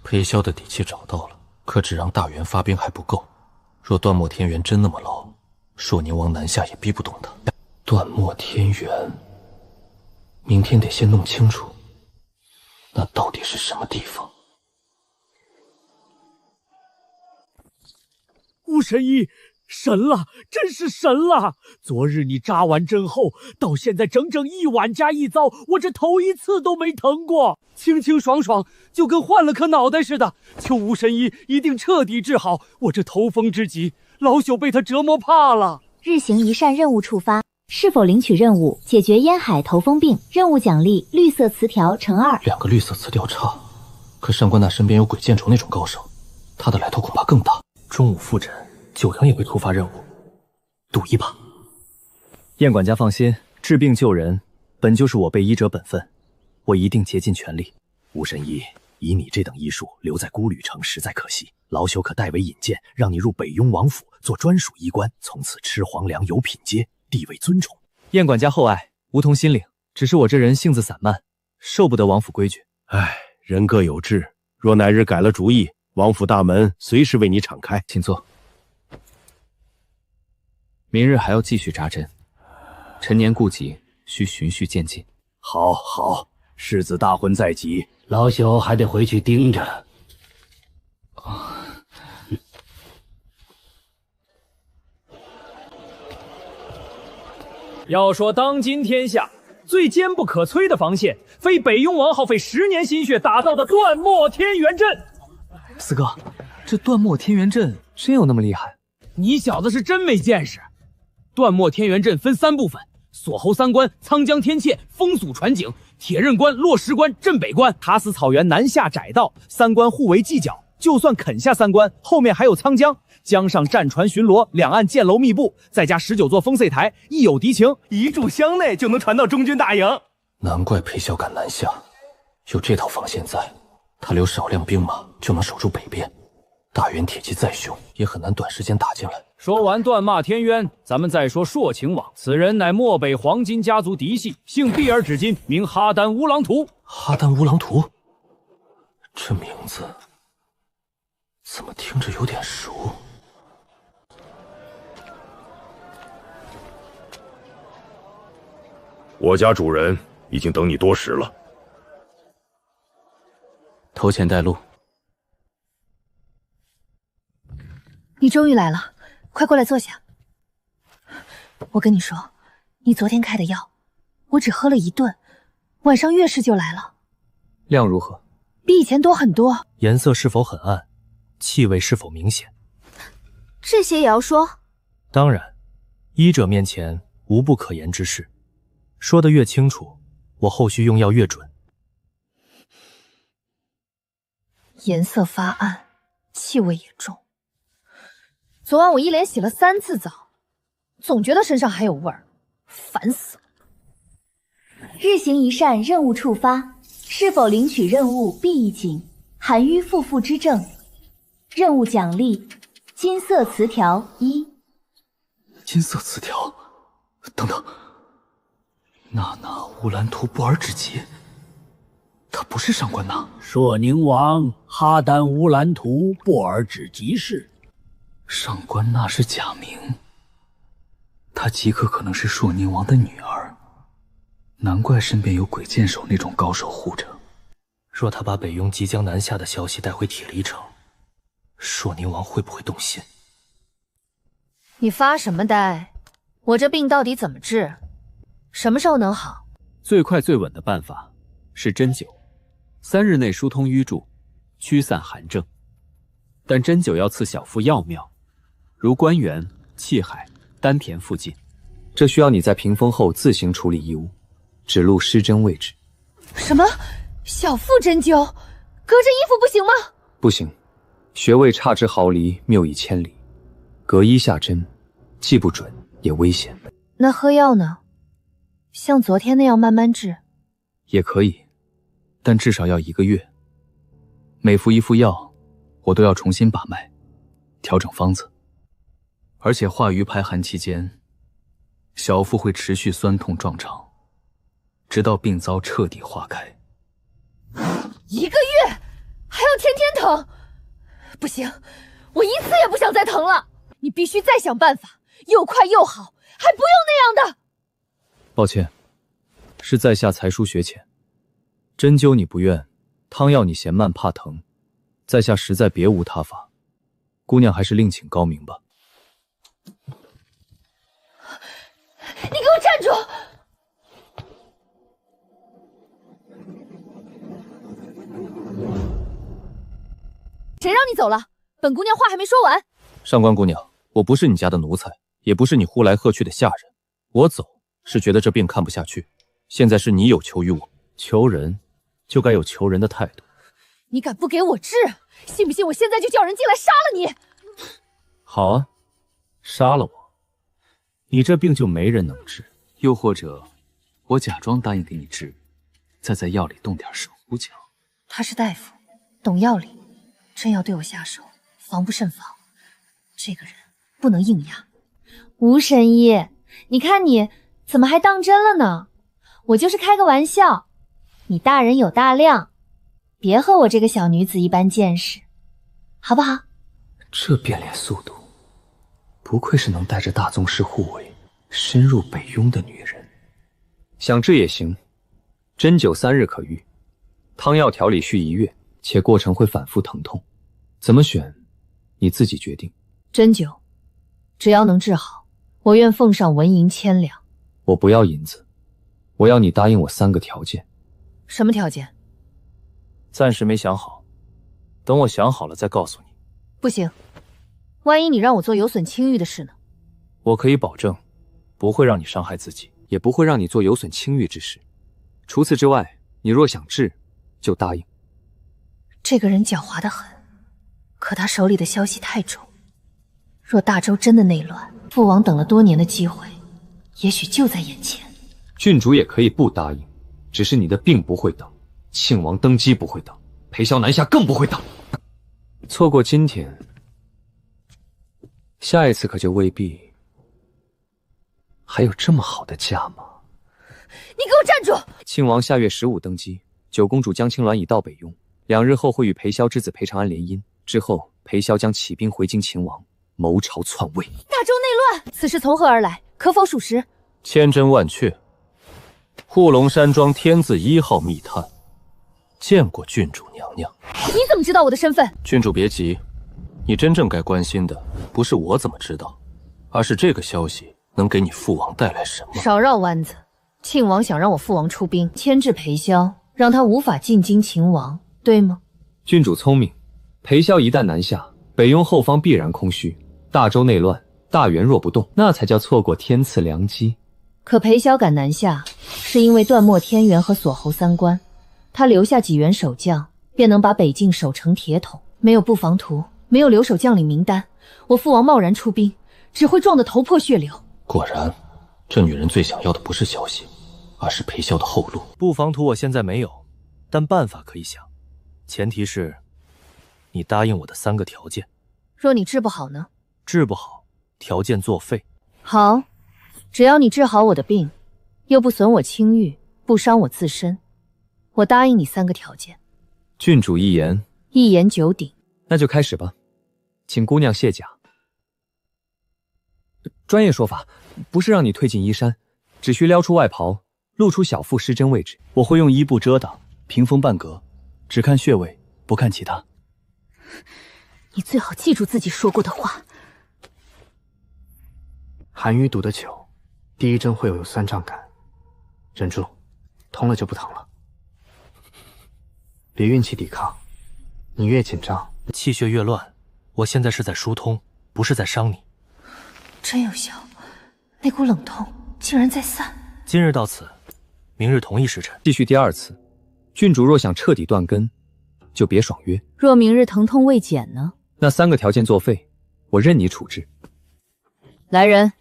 裴骁的底气找到了，可只让大元发兵还不够。若断墨天元真那么牢，朔宁王南下也逼不动他。断墨天元，明天得先弄清楚，那到底是什么地方？巫神医，神了，真是神了！昨日你扎完针后，到现在整整1晚加1遭，我这头一次都没疼过，清清爽爽，就跟换了颗脑袋似的。求巫神医一定彻底治好我这头风之疾，老朽被他折磨怕了。日行一善任务触发，是否领取任务？解决烟海头风病，任务奖励绿色词条乘2。2个绿色词条差，可上官那身边有鬼见愁那种高手，他的来头恐怕更大。中午复诊，九阳也会突发任务，赌一把。燕管家放心，治病救人本就是我辈医者本分，我一定竭尽全力。吴神医，以你这等医术留在孤旅城实在可惜，老朽可代为引荐，让你入北雍王府做专属医官，从此吃皇粮有品阶，地位尊崇。燕管家厚爱，无同心领。只是我这人性子散漫，受不得王府规矩。唉，人各有志，若哪日改了主意，王府大门随时为你敞开。请坐。明日还要继续扎针，陈年顾及，需循序渐进。好，好，世子大婚在即，老朽还得回去盯着。要说当今天下最坚不可摧的防线，非北雍王耗费10年心血打造的断墨天元阵。四哥，这断墨天元阵真有那么厉害？你小子是真没见识。断墨天元阵分3部分：锁侯三关、沧江天堑、风俗传景、铁刃关、落石关、镇北关、喀斯草原南下窄道，3关互为犄角。就算啃下3关，后面还有沧江，江上战船巡逻，两岸箭楼密布，再加19座烽燧台，一有敌情，一炷香内就能传到中军大营。难怪裴萧敢南下，有这套防线在，他留少量兵马就能守住北边。大元铁骑再凶，也很难短时间打进来。说完断骂天渊，咱们再说朔晴王。此人乃漠北黄金家族嫡系，姓毕而指金，名哈丹乌朗图。哈丹乌朗图，这名字怎么听着有点熟？我家主人已经等你多时了。头前带路。你终于来了，快过来坐下。我跟你说，你昨天开的药，我只喝了1顿，晚上月事就来了。量如何？比以前多很多。颜色是否很暗？气味是否明显？这些也要说？当然，医者面前无不可言之事。说得越清楚，我后续用药越准。颜色发暗，气味也重。昨晚我一连洗了3次澡，总觉得身上还有味儿，烦死了。日行一善，任务触发，是否领取任务必一紧，含瘀复腹之症。任务奖励：金色词条1。金色词条？等等，娜娜乌兰图布尔指节，他不是上官娜。朔宁王哈丹乌兰图布尔指集氏。上官娜是假名，她极可能是朔宁王的女儿，难怪身边有鬼剑手那种高手护着。若他把北雍即将南下的消息带回铁犁城，朔宁王会不会动心？你发什么呆？我这病到底怎么治？什么时候能好？最快最稳的办法是针灸，3日内疏通瘀注，驱散寒症。但针灸要赐小腹要庙，如关元、气海、丹田附近，这需要你在屏风后自行处理异物，指路施针位置。什么？小腹针灸？隔着衣服不行吗？不行，穴位差之毫厘，谬以千里。隔衣下针，既不准也危险。那喝药呢？像昨天那样慢慢治？也可以，但至少要1个月。每服1副药，我都要重新把脉，调整方子。而且化瘀排寒期间，小腹会持续酸痛撞肠，直到病灶彻底化开。1个月？还要天天疼？不行，我一次也不想再疼了。你必须再想办法，又快又好，还不用那样的。抱歉，是在下才疏学浅，针灸你不愿，汤药你嫌慢怕疼，在下实在别无他法。姑娘还是另请高明吧。你给我站住！谁让你走了？本姑娘话还没说完。上官姑娘，我不是你家的奴才，也不是你呼来喝去的下人。我走是觉得这病看不下去，现在是你有求于我，求人就该有求人的态度。你敢不给我治，信不信我现在就叫人进来杀了你？好啊，杀了我，你这病就没人能治。又或者，我假装答应给你治，再在药里动点手脚。他是大夫，懂药理，真要对我下手，防不胜防。这个人不能硬压。吴神医，你看你怎么还当真了呢？我就是开个玩笑，你大人有大量，别和我这个小女子一般见识，好不好？这变脸速度，不愧是能带着大宗师护卫深入北雍的女人。想治也行，针灸3日可愈，汤药调理需1月，且过程会反复疼痛。怎么选，你自己决定。针灸，只要能治好，我愿奉上纹银1000两。我不要银子，我要你答应我3个条件。什么条件？暂时没想好，等我想好了再告诉你。不行，万一你让我做有损清誉的事呢？我可以保证，不会让你伤害自己，也不会让你做有损清誉之事。除此之外，你若想治，就答应。这个人狡猾得很，可他手里的消息太重，若大周真的内乱，父王等了多年的机会，也许就在眼前。郡主也可以不答应，只是你的病不会等，庆王登基不会等，裴萧南下更不会等。错过今天，下一次可就未必。还有这么好的假吗？你给我站住！庆王下月15登基，九公主江青鸾已到北雍，2日后会与裴萧之子裴长安联姻，之后裴萧将起兵回京秦王，谋朝篡位。大周内乱，此事从何而来？可否属实？千真万确。护龙山庄天字1号密探见过郡主娘娘。你怎么知道我的身份？郡主别急，你真正该关心的不是我怎么知道，而是这个消息能给你父王带来什么。少绕弯子。庆王想让我父王出兵牵制裴萧，让他无法进京秦王，对吗？郡主聪明，裴萧一旦南下，北雍后方必然空虚，大周内乱，大元若不动，那才叫错过天赐良机。可裴萧敢南下，是因为断没天元和锁侯3关，他留下几员守将，便能把北境守成铁桶。没有布防图，没有留守将领名单，我父王贸然出兵，只会撞得头破血流。果然，这女人最想要的不是消息，而是裴萧的后路。布防图我现在没有，但办法可以想，前提是你答应我的3个条件。若你治不好呢？治不好，条件作废。好，只要你治好我的病，又不损我清誉，不伤我自身，我答应你3个条件。郡主一言，一言九鼎。那就开始吧，请姑娘卸甲。专业说法，不是让你退进衣衫，只需撩出外袍，露出小腹失真位置。我会用衣布遮挡，屏风半隔，只看穴位，不看其他。你最好记住自己说过的话。寒雨堵得久，第一针会有酸胀感，忍住，通了就不疼了。别运气抵抗，你越紧张，气血越乱。我现在是在疏通，不是在伤你。真有效，那股冷痛竟然在散。今日到此，明日同一时辰继续第2次。郡主若想彻底断根，就别爽约。若明日疼痛未减呢？那3个条件作废，我任你处置。来人！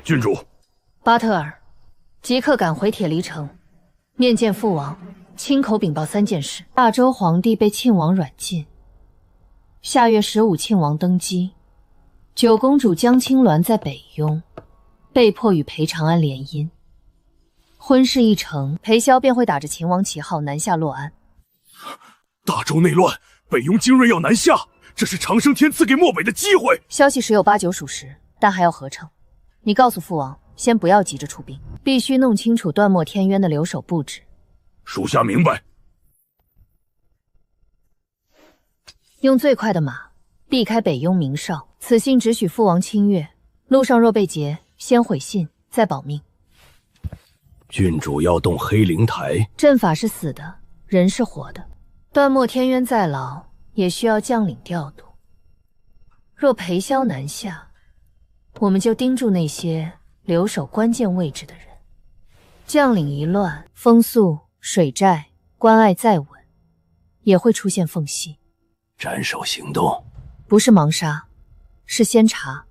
郡主，巴特尔，即刻赶回铁犁城，面见父王，亲口禀报3件事：大周皇帝被庆王软禁，下月15庆王登基，九公主江青鸾在北雍被迫与裴长安联姻。婚事一成，裴萧便会打着秦王旗号南下洛安。大周内乱，北雍精锐要南下，这是长生天赐给漠北的机会。消息十有8九属实，但还要合称。你告诉父王，先不要急着出兵，必须弄清楚断没天渊的留守布置。属下明白。用最快的马，避开北雍明哨。此信只许父王亲阅，路上若被劫，先毁信，再保命。郡主要动黑灵台，阵法是死的，人是活的。断没天渊再牢，也需要将领调度。若裴萧南下，我们就盯住那些留守关键位置的人。将领一乱，风速、水寨、关隘再稳，也会出现缝隙。斩首行动，不是盲杀，是先查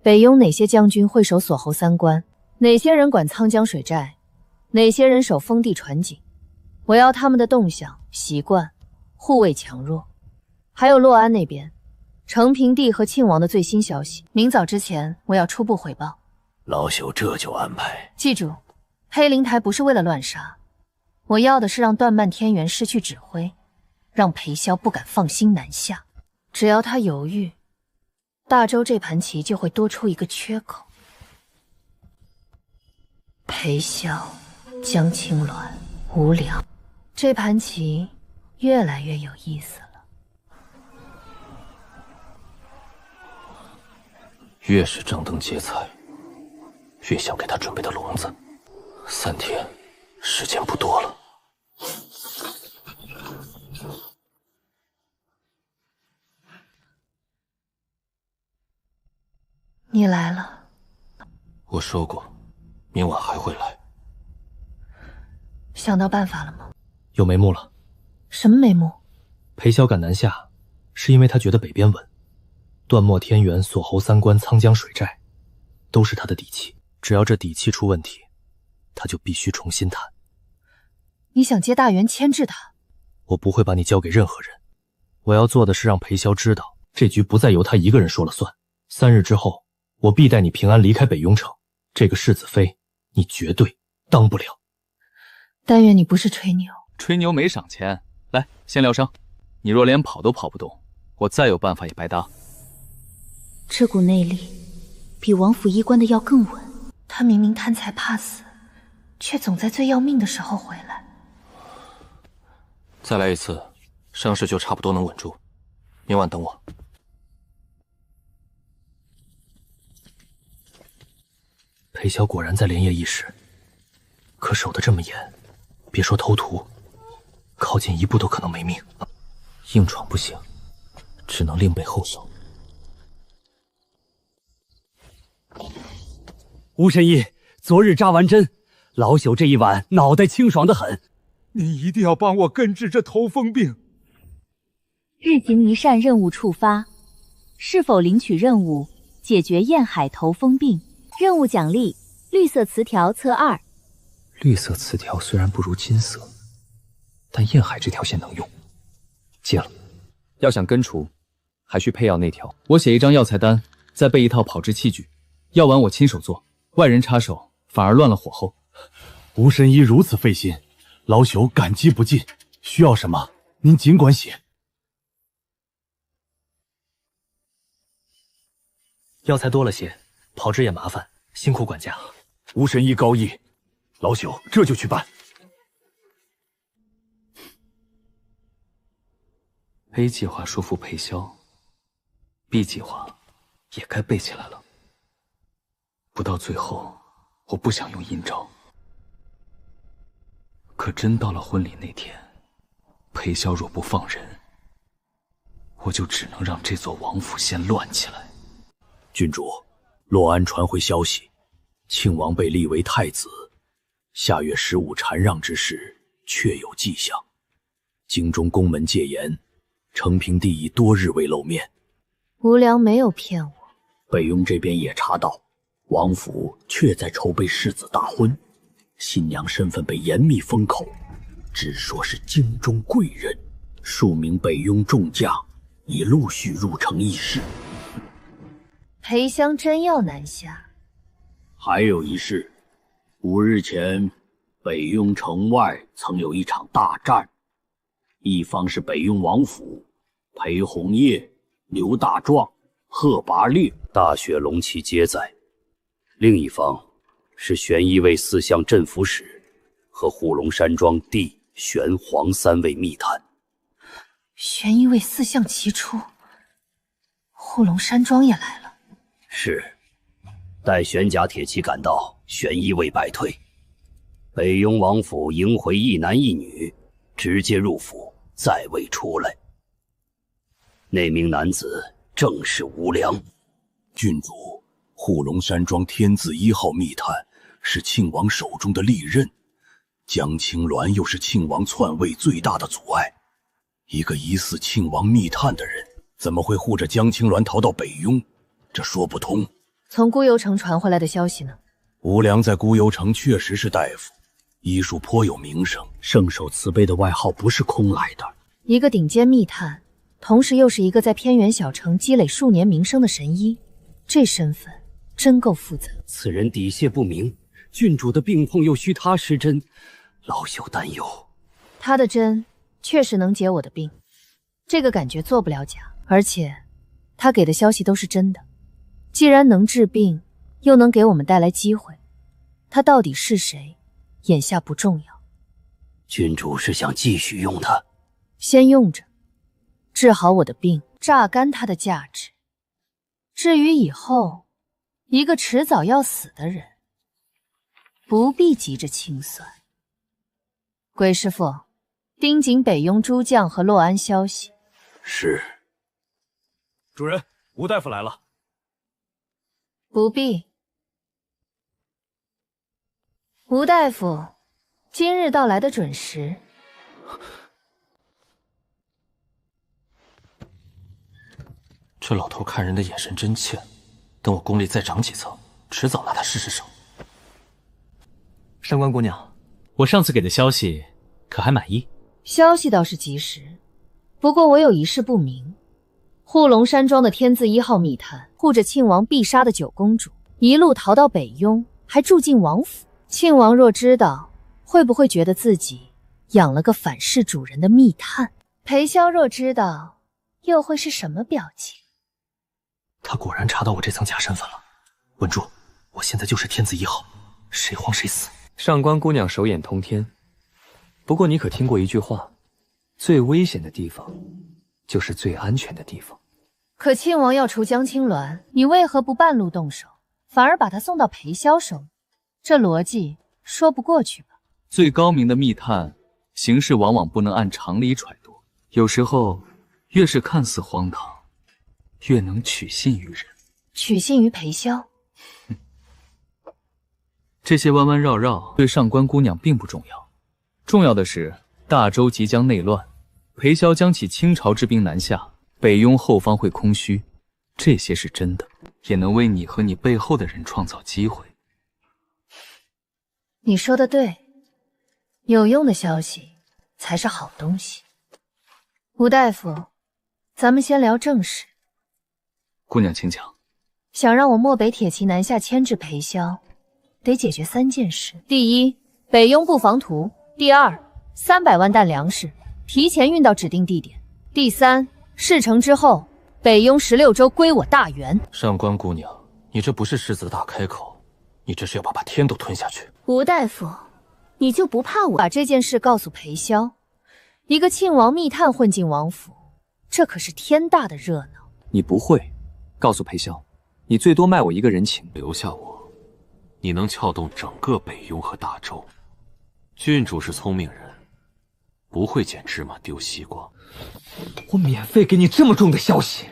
北雍哪些将军会守锁侯3关，哪些人管沧江水寨，哪些人守封地船井。我要他们的动向、习惯、护卫强弱，还有洛安那边承平帝和庆王的最新消息。明早之前，我要初步汇报。老朽这就安排。记住，黑灵台不是为了乱杀，我要的是让段漫天元失去指挥，让裴萧不敢放心南下。只要他犹豫，大周这盘棋就会多出一个缺口。裴萧、江青鸾、无良，这盘棋越来越有意思了。越是张灯结彩，越想给他准备的笼子。3天，时间不多了。你来了。我说过，明晚还会来。想到办法了吗？有眉目了。什么眉目？裴萧敢南下，是因为他觉得北边稳，断末天元、锁侯三关、沧江水寨，都是他的底气。只要这底气出问题，他就必须重新谈。你想借大元牵制他？我不会把你交给任何人。我要做的是让裴萧知道，这局不再由他一个人说了算。3日之后，我必带你平安离开北雍城。这个世子妃，你绝对当不了。但愿你不是吹牛。吹牛没赏钱。来，先疗伤。你若连跑都跑不动，我再有办法也白搭。这股内力比王府医官的药更稳。他明明贪财怕死，却总在最要命的时候回来。再来一次，伤势就差不多能稳住。明晚等我。裴萧果然在连夜议事，可守得这么严，别说偷图，靠近一步都可能没命。硬闯不行，只能另备后手。吴神医，昨日扎完针，老朽这一晚脑袋清爽得很。你一定要帮我根治这头风病。日行一善任务触发，是否领取任务？解决燕海头风病。任务奖励：绿色词条册2。绿色词条虽然不如金色，但燕海这条线能用，接了。要想根除，还需配药内调。我写一张药材单，再备一套跑制器具。药丸我亲手做，外人插手反而乱了火候。吴神医如此费心，老朽感激不尽。需要什么，您尽管写。药材多了些，炮制也麻烦，辛苦管家。吴神医高义，老朽这就去办。A 计划说服裴萧 ，B 计划也该背起来了。不到最后，我不想用阴招。可真到了婚礼那天，裴萧若不放人，我就只能让这座王府先乱起来。郡主，洛安传回消息，庆王被立为太子，下月15禅让之事确有迹象。京中宫门戒严，承平帝已多日未露面。无良没有骗我。北雍这边也查到，王府确在筹备世子大婚，新娘身份被严密封口，只说是京中贵人。数名北雍众将已陆续入城议事。裴香真要南下？还有一事，5日前，北雍城外曾有一场大战，一方是北雍王府，裴红叶、刘大壮、贺拔烈、大雪龙旗皆在；另一方是玄一卫4相镇抚使和护龙山庄帝、玄、黄3位密探。玄一卫4相齐出，护龙山庄也来了。是，待玄甲铁骑赶到，玄一卫败退，北雍王府迎回一男一女，直接入府，再未出来。那名男子正是无良。郡主，护龙山庄天字1号密探是庆王手中的利刃，江青鸾又是庆王篡位最大的阻碍。一个疑似庆王密探的人，怎么会护着江青鸾逃到北雍？这说不通。从孤游城传回来的消息呢？无良在孤游城确实是大夫，医术颇有名声，圣手慈悲的外号不是空来的。一个顶尖密探，同时又是一个在偏远小城积累数年名声的神医，这身份真够负责。此人底细不明，郡主的病痛又需他施针，老朽担忧。他的针确实能解我的病，这个感觉做不了假，而且他给的消息都是真的。既然能治病，又能给我们带来机会，他到底是谁，眼下不重要。郡主是想继续用他？先用着，治好我的病，榨干他的价值。至于以后，一个迟早要死的人，不必急着清算。鬼师傅，盯紧北雍诸将和洛安消息。是。主人，吴大夫来了。不必。吴大夫，今日到来的准时，这老头看人的眼神真欠，等我功力再涨几层，迟早拿他试试手。上官姑娘，我上次给的消息可还满意？消息倒是及时，不过我有一事不明。护龙山庄的天字1号密探护着庆王必杀的9公主，一路逃到北雍，还住进王府。庆王若知道，会不会觉得自己养了个反噬主人的密探？裴萧若知道，又会是什么表情？他果然查到我这层假身份了。稳住，我现在就是天字1号，谁慌谁死。上官姑娘手眼通天，不过你可听过一句话，最危险的地方就是最安全的地方。可庆王要除江青鸾，你为何不半路动手，反而把他送到裴萧手里？这逻辑说不过去吧？最高明的密探，行事往往不能按常理揣度，有时候越是看似荒唐，越能取信于人。取信于裴萧？这些弯弯绕绕对上官姑娘并不重要，重要的是大周即将内乱，裴萧将起清朝之兵南下，北雍后方会空虚，这些是真的，也能为你和你背后的人创造机会。你说的对，有用的消息才是好东西。吴大夫，咱们先聊正事。姑娘请讲。想让我漠北铁骑南下牵制裴萧，得解决3件事：第一，北雍布防图；第二，300万担粮食提前运到指定地点；第三，事成之后，北雍16州归我大元。上官姑娘，你这不是狮子大开口，你这是要把天都吞下去。吴大夫，你就不怕我把这件事告诉裴萧？一个庆王密探混进王府，这可是天大的热闹。你不会告诉裴萧，你最多卖我一个人情。留下我，你能撬动整个北雍和大周。郡主是聪明人，不会捡芝麻丢西瓜。我免费给你这么重的消息，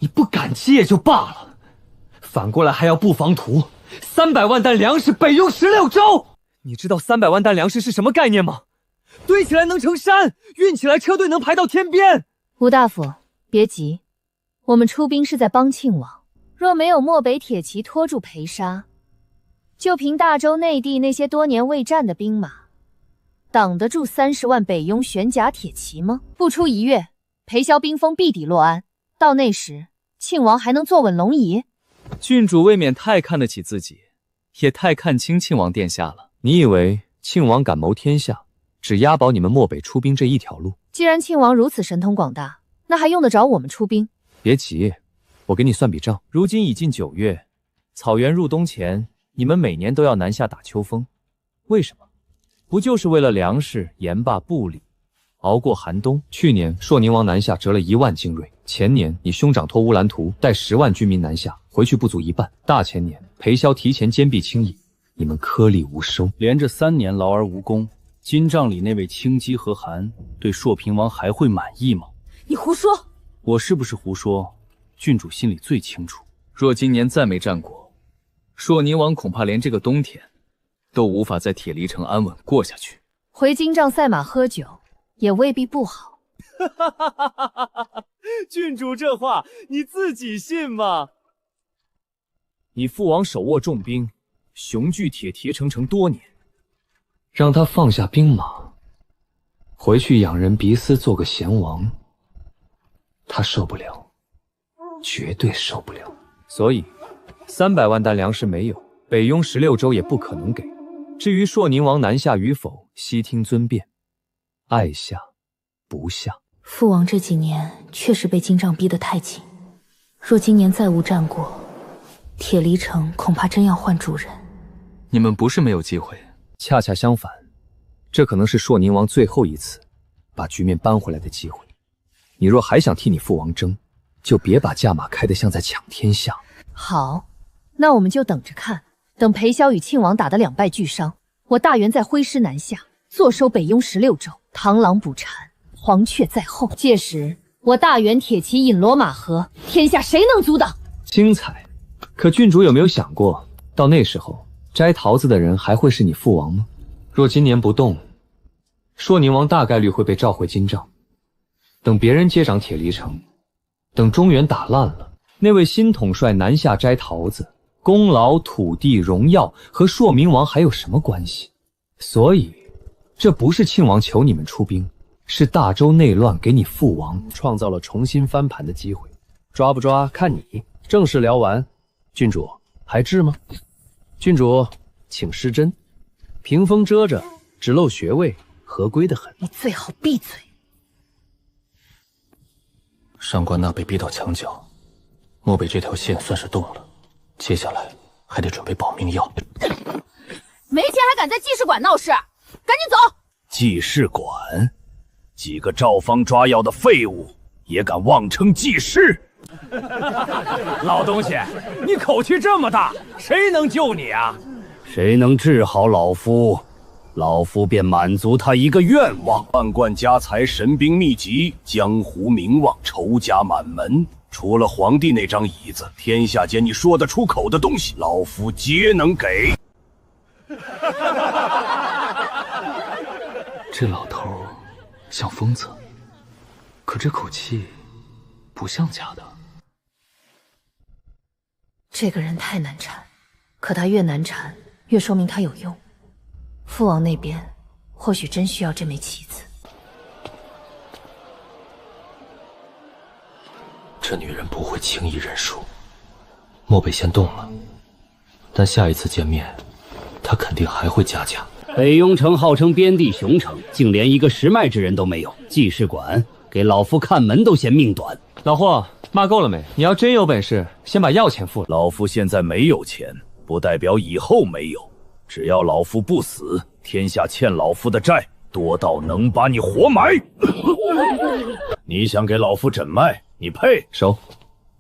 你不感激也就罢了，反过来还要布防图，300万担粮食北雍16州。你知道300万担粮食是什么概念吗？堆起来能成山，运起来车队能排到天边。吴大夫，别急，我们出兵是在帮庆王，若没有漠北铁骑拖住裴沙，就凭大周内地那些多年未战的兵马，挡得住30万北雍玄甲铁骑吗？不出1月，裴萧兵锋必抵洛安，到那时，庆王还能坐稳龙椅？郡主未免太看得起自己，也太看轻庆王殿下了。你以为庆王敢谋天下，只押宝你们漠北出兵这一条路？既然庆王如此神通广大，那还用得着我们出兵？别急，我给你算笔账。如今已近9月，草原入冬前，你们每年都要南下打秋风，为什么？不就是为了粮食、盐巴、布里，熬过寒冬？去年朔宁王南下折了1万精锐，前年你兄长托乌兰图带10万军民南下，回去不足1半。大前年裴萧提前坚壁清野，你们颗粒无收，连着3年劳而无功。金帐里那位清姬和韩对朔平王还会满意吗？你胡说！我是不是胡说，郡主心里最清楚。若今年再没战果，朔宁王恐怕连这个冬天都无法在铁离城安稳过下去。回金帐赛马喝酒也未必不好。郡主这话你自己信吗？你父王手握重兵，雄踞铁蹄城多年，让他放下兵马，回去养人鼻饲做个贤王，他受不了，绝对受不了。所以300万担粮食没有，北雍16州也不可能给。至于朔宁王南下与否，悉听尊便，爱下不下。父王这几年确实被金帐逼得太紧，若今年再无战果，铁离城恐怕真要换主人。你们不是没有机会，恰恰相反，这可能是朔宁王最后一次把局面扳回来的机会。你若还想替你父王争，就别把价码开得像在抢天下。好，那我们就等着看，等裴萧与庆王打得2败俱伤，我大元再挥师南下，坐收北雍16州，螳螂捕蝉，黄雀在后。届时我大元铁骑引罗马河，天下谁能阻挡？精彩！可郡主有没有想过，到那时候摘桃子的人还会是你父王吗？若今年不动，朔宁王大概率会被召回金帐。等别人接掌铁犁城，等中原打烂了，那位新统帅南下摘桃子，功劳、土地、荣耀和朔明王还有什么关系？所以，这不是庆王求你们出兵，是大周内乱给你父王创造了重新翻盘的机会。抓不抓看你。正事聊完，郡主还治吗？郡主，请失真。屏风遮着，只露穴位，合规的很。你最好闭嘴。上官娜被逼到墙角，漠北这条线算是动了，接下来还得准备保命药。没钱还敢在记事馆闹事，赶紧走！记事馆，几个赵方抓药的废物也敢妄称济世？老东西，你口气这么大，谁能救你啊？谁能治好老夫，老夫便满足他一个愿望。万贯家财，神兵秘籍，江湖名望，仇家满门。除了皇帝那张椅子，天下间你说得出口的东西，老夫皆能给。这老头像疯子，可这口气不像假的。这个人太难缠，可他越难缠，越说明他有用。父王那边或许真需要这枚棋子。这女人不会轻易认输。漠北先动了，但下一次见面，她肯定还会加价。北雍城号称边地雄城，竟连一个识脉之人都没有。记事馆给老夫看门都嫌命短。老霍，骂够了没？你要真有本事，先把药钱付了。老夫现在没有钱，不代表以后没有。只要老夫不死，天下欠老夫的债多到能把你活埋。你想给老夫诊脉，你配？收。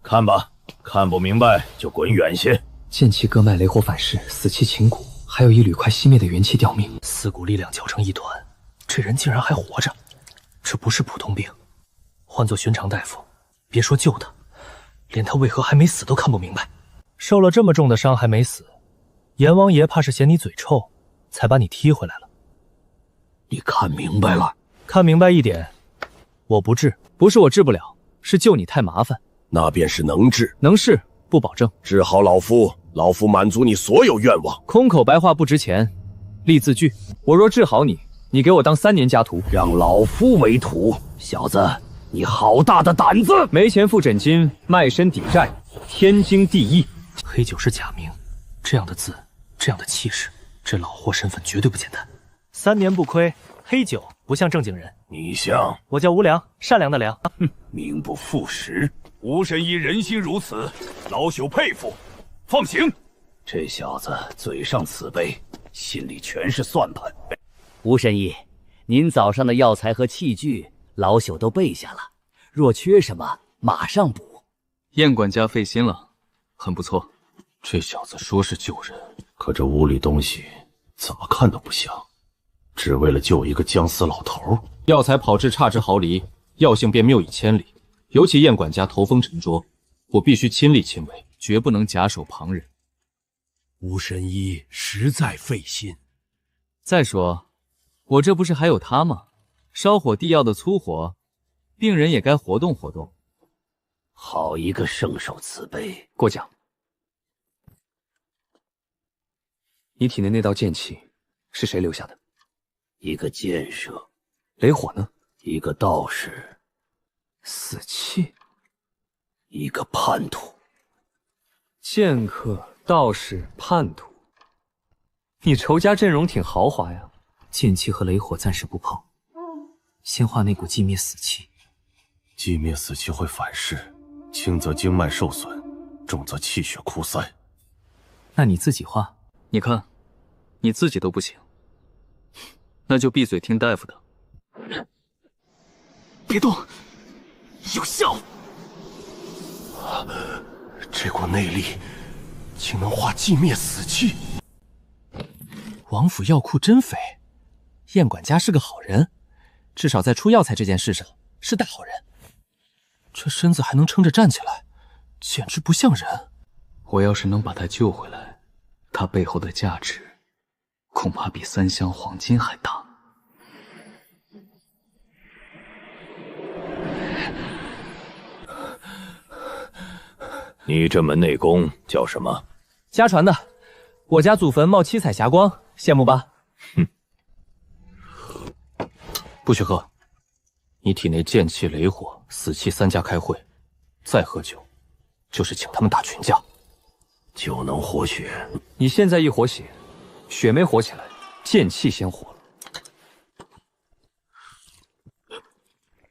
看吧，看不明白就滚远些。剑气割脉，雷火反噬，死气擒骨，还有一缕快熄灭的元气吊命，四股力量搅成一团，这人竟然还活着，这不是普通病。换做寻常大夫，别说救他，连他为何还没死都看不明白。受了这么重的伤还没死，阎王爷怕是嫌你嘴臭，才把你踢回来了。你看明白了？看明白一点，我不治。不是我治不了，是救你太麻烦。那便是能治，能治不保证。治好老夫，老夫满足你所有愿望。空口白话不值钱，立字据。我若治好你，你给我当3年家徒，让老夫为徒。小子，你好大的胆子！没钱付诊金，卖身抵债，天经地义。黑酒是假名，这样的字，这样的气势，这老霍身份绝对不简单。3年不亏，黑酒不像正经人。你像？我叫吴良，善良的良。名不副实。吴神医人心如此，老朽佩服。放行。这小子嘴上慈悲，心里全是算盘。吴神医，您早上的药材和器具，老朽都备下了，若缺什么，马上补。燕管家费心了，很不错。这小子说是救人，可这屋里东西怎么看都不像，只为了救一个僵死老头。药材炮制差之毫厘，药性便谬以千里。尤其燕管家头风沉着，我必须亲力亲为，绝不能假手旁人。吴神医实在费心。再说，我这不是还有他吗？烧火递药的粗活，病人也该活动活动。好一个圣手慈悲！过奖。你体内那道剑气是谁留下的？一个箭射。雷火呢？一个道士。死气。一个叛徒。剑客、道士、叛徒，你仇家阵容挺豪华呀。剑气和雷火暂时不碰，先化那股寂灭死气。寂灭死气会反噬，轻则经脉受损，重则气血枯塞。那你自己化。你看，你自己都不行，那就闭嘴听大夫的。别动，有效。这股内力竟能化寂灭死气。王府药库真肥，燕管家是个好人，至少在出药材这件事上是大好人。这身子还能撑着站起来，简直不像人。我要是能把他救回来，他背后的价值恐怕比3箱黄金还大。你这门内功叫什么？家传的，我家祖坟冒七彩霞光，羡慕吧？不许喝！你体内剑气雷火，死气三家开会，再喝酒，就是请他们打群架。酒能活血，你现在一活血，血没活起来，剑气先活了。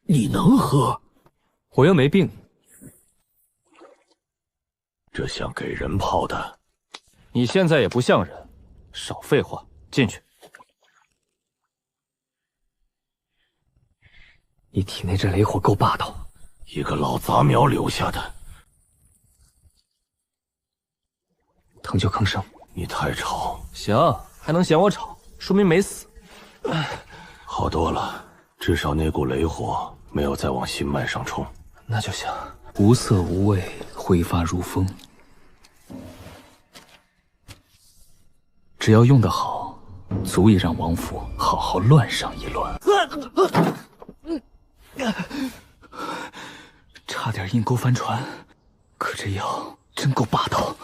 你能喝？我又没病。这像给人泡的。你现在也不像人，少废话，进去。你体内这雷火够霸道，一个老杂苗留下的。疼就吭声。你太吵。行，还能嫌我吵，说明没死。好多了，至少那股雷火没有再往心脉上冲。那就行。无色无味，挥发如风。只要用得好，足以让王府好好乱上一乱。差点阴沟翻船，可这药真够霸道。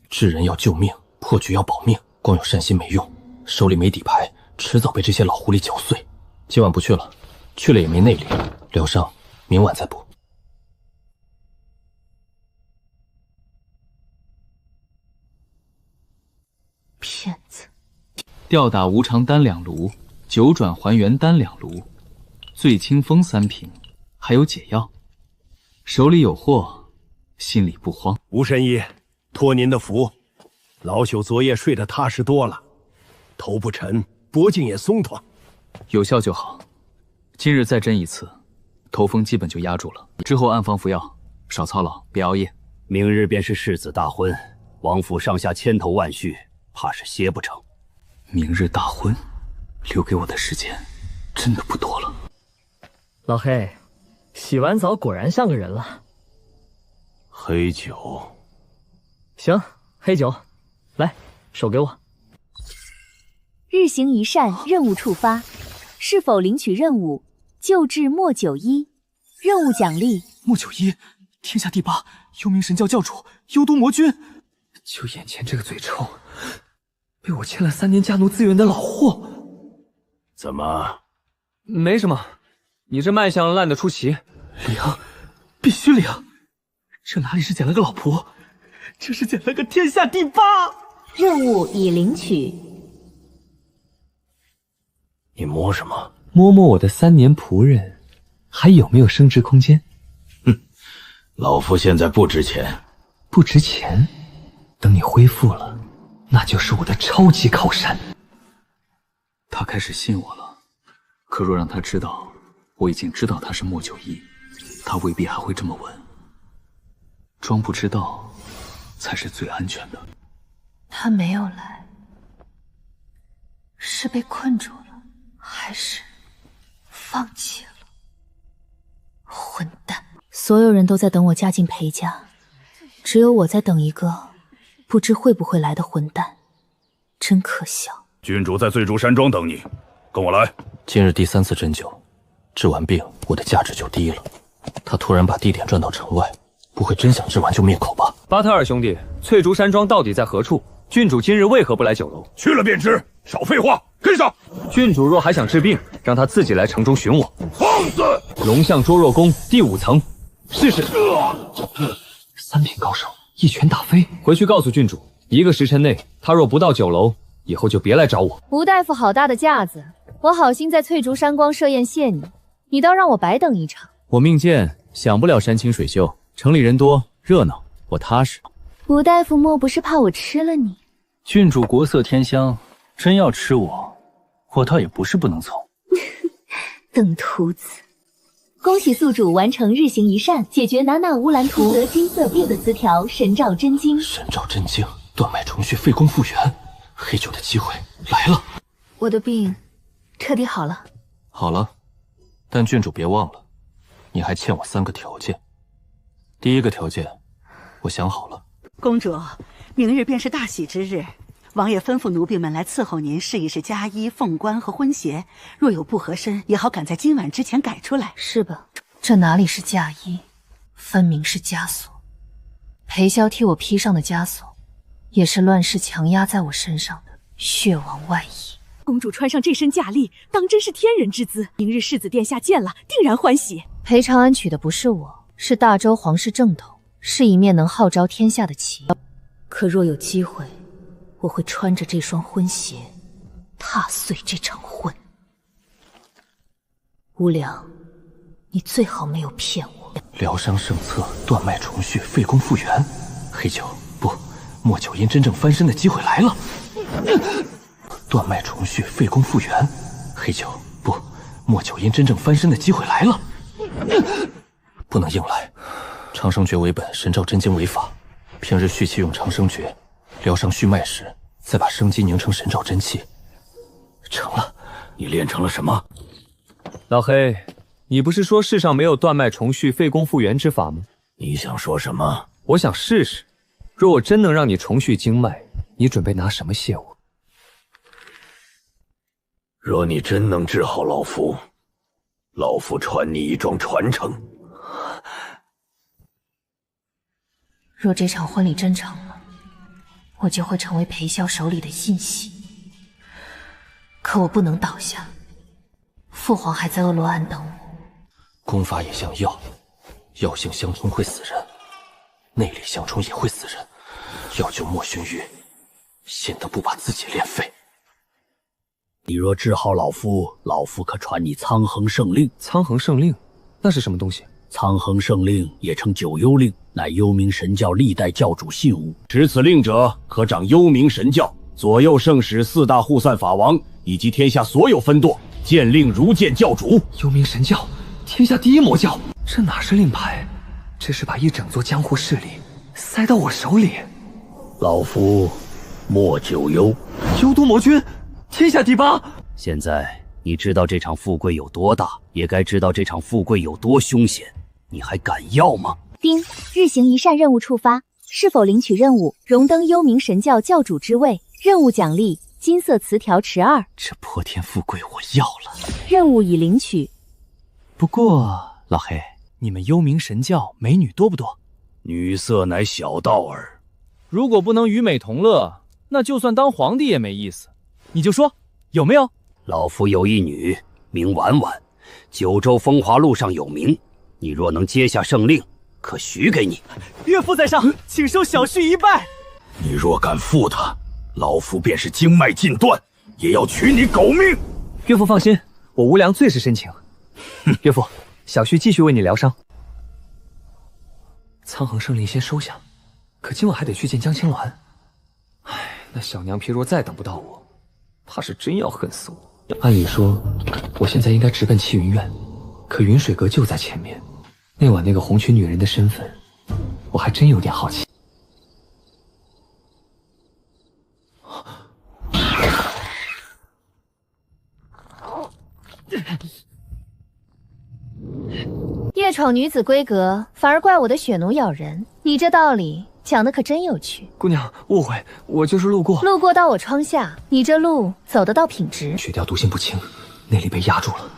治人要救命，破局要保命，光有善心没用，手里没底牌，迟早被这些老狐狸搅碎。今晚不去了，去了也没内力，疗伤明晚再补。骗子！吊打无常丹2炉，九转还原丹2炉，醉清风3瓶，还有解药。手里有货，心里不慌。吴神医，托您的福，老朽昨夜睡得踏实多了，头不沉，脖颈也松脱。有效就好。今日再针一次，头风基本就压住了。之后按方服药，少操劳，别熬夜。明日便是世子大婚，王府上下千头万绪，怕是歇不成。明日大婚，留给我的时间真的不多了。老黑，洗完澡果然像个人了。黑酒。行，黑酒，来，手给我。日行一善，任务触发，是否领取任务？救治莫九一，任务奖励莫九一，天下第8幽冥神教教主，幽都魔君。就眼前这个嘴臭，被我欠了3年家奴资源的老货。怎么？没什么，你这卖相烂得出奇。领，必须领！这哪里是捡了个老婆，这是捡了个天下第8。任务已领取。你摸什么？摸摸我的3年仆人，还有没有升值空间？老夫现在不值钱。不值钱？等你恢复了，那就是我的超级靠山。他开始信我了，可若让他知道我已经知道他是莫九一，他未必还会这么稳。装不知道才是最安全的。他没有来，是被困住了，还是放弃了？混蛋！所有人都在等我嫁进裴家，只有我在等一个不知会不会来的混蛋，真可笑。郡主在醉竹山庄等你，跟我来。今日第3次针灸，治完病，我的价值就低了。他突然把地点转到城外，不会真想治完就灭口吧？巴特尔兄弟，翠竹山庄到底在何处？郡主今日为何不来酒楼？去了便知，少废话，跟上！郡主若还想治病，让他自己来城中寻我。放肆！龙象捉若宫第5层，试试。3品高手，一拳打飞。回去告诉郡主，1个时辰内，他若不到酒楼，以后就别来找我。吴大夫好大的架子，我好心在翠竹山光设宴谢你，你倒让我白等一场。我命贱，享不了山清水秀，城里人多热闹，我踏实。吴大夫莫不是怕我吃了你？郡主国色天香，真要吃我倒也不是不能从。等徒子。恭喜宿主完成日行一善，解决娜娜乌兰图得金色病的词条神照真经。神照真经，断脉重血，肺功复原，黑酒的机会来了。我的病彻底好了。好了，但郡主别忘了，你还欠我3个条件。第1个条件，我想好了。公主，明日便是大喜之日，王爷吩咐奴婢们来伺候您试一试嫁衣、凤冠和婚鞋，若有不合身，也好赶在今晚之前改出来。是吧？这哪里是嫁衣？分明是枷锁。裴萧替我披上的枷锁，也是乱世强压在我身上的血王外衣。公主穿上这身嫁衣，当真是天人之姿。明日世子殿下见了，定然欢喜。裴长安娶的不是我，是大周皇室正统，是一面能号召天下的旗。可若有机会，我会穿着这双婚鞋，踏碎这场婚。无良，你最好没有骗我。疗伤圣策，断脉重血，肺功复原。黑酒不，莫九阴真正翻身的机会来了。断脉重血，肺功复原。黑酒不，莫九阴真正翻身的机会来了。不能硬来，长生诀为本，神照真经为法。平日蓄气用长生诀，疗伤续脉时，再把生机凝成神照真气。成了。你练成了什么？老黑，你不是说世上没有断脉重续、肺功复原之法吗？你想说什么？我想试试，若我真能让你重续经脉，你准备拿什么谢我？若你真能治好老夫，老夫传你一桩传承。若这场婚礼真成了，我就会成为裴萧手里的印玺。可我不能倒下，父皇还在鄂罗安等我。功法也像药，药性相冲会死人，内力相冲也会死人。要救莫熏玉，先得不把自己练废。你若治好老夫，老夫可传你苍恒圣令。苍恒圣令，那是什么东西？苍恒圣令也称九幽令，乃幽冥神教历代教主信物。持此令者，可掌幽冥神教，左右圣使4大护算法王以及天下所有分舵，见令如见教主。幽冥神教，天下第一魔教，这哪是令牌？这是把一整座江湖势力塞到我手里。老夫莫九幽，幽都魔君，天下第8。现在你知道这场富贵有多大，也该知道这场富贵有多凶险。你还敢要吗？丁，日行一善任务触发，是否领取任务，荣登幽冥神教教主之位。任务奖励金色词条池2。这破天富贵我要了。任务已领取。不过老黑，你们幽冥神教美女多不多？女色乃小道耳。如果不能与美同乐，那就算当皇帝也没意思。你就说有没有？老夫有一女，名婉婉，九州风华路上有名。你若能接下圣令，可许给你。岳父在上，请受小婿一拜。你若敢负他，老夫便是经脉尽断，也要取你狗命。岳父放心，我无良最是深情。岳父，小婿继续为你疗伤。苍恒圣令先收下，可今晚还得去见江青鸾。唉，那小娘皮若再等不到我，怕是真要恨死我。按理说，我现在应该直奔气云院，可云水阁就在前面。那晚那个红裙女人的身份，我还真有点好奇。夜闯女子闺阁，反而怪我的血奴咬人，你这道理讲的可真有趣。姑娘，误会，我就是路过。路过到我窗下，你这路走得倒品直。血雕毒性不轻，内力被压住了，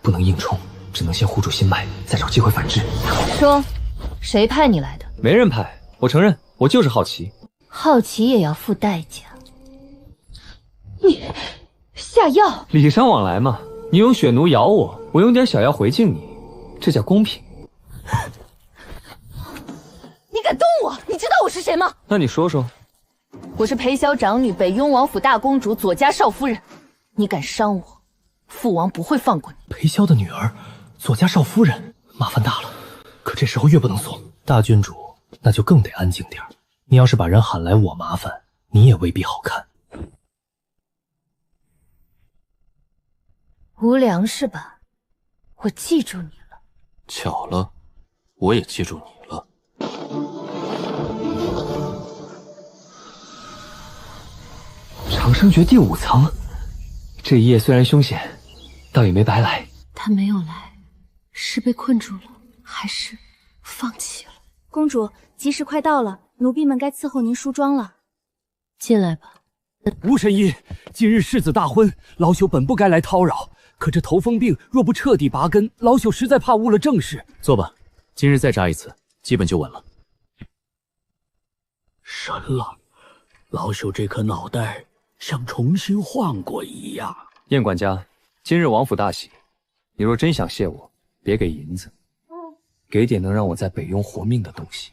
不能硬冲，只能先护住心脉，再找机会反制。说，谁派你来的？没人派，我承认，我就是好奇。好奇也要付代价。你下药？礼尚往来嘛，你用血奴咬我，我用点小药回敬你，这叫公平。你敢动我？你知道我是谁吗？那你说说。我是裴萧长女北雍王府大公主左家少夫人。你敢伤我，父王不会放过你。裴萧的女儿，左家少夫人，麻烦大了。可这时候越不能怂。大郡主，那就更得安静点。你要是把人喊来，我麻烦，你也未必好看。无良是吧？我记住你了。巧了，我也记住你了。长生诀第5层，这一夜虽然凶险，倒也没白来。他没有来，是被困住了，还是放弃了？公主，吉时快到了，奴婢们该伺候您梳妆了。进来吧。吴神医，今日世子大婚，老朽本不该来叨扰，可这头风病若不彻底拔根，老朽实在怕误了正事。坐吧，今日再扎一次，基本就稳了。神了，老朽这颗脑袋像重新换过一样。燕管家，今日王府大喜，你若真想谢我，别给银子，给点能让我在北雍活命的东西。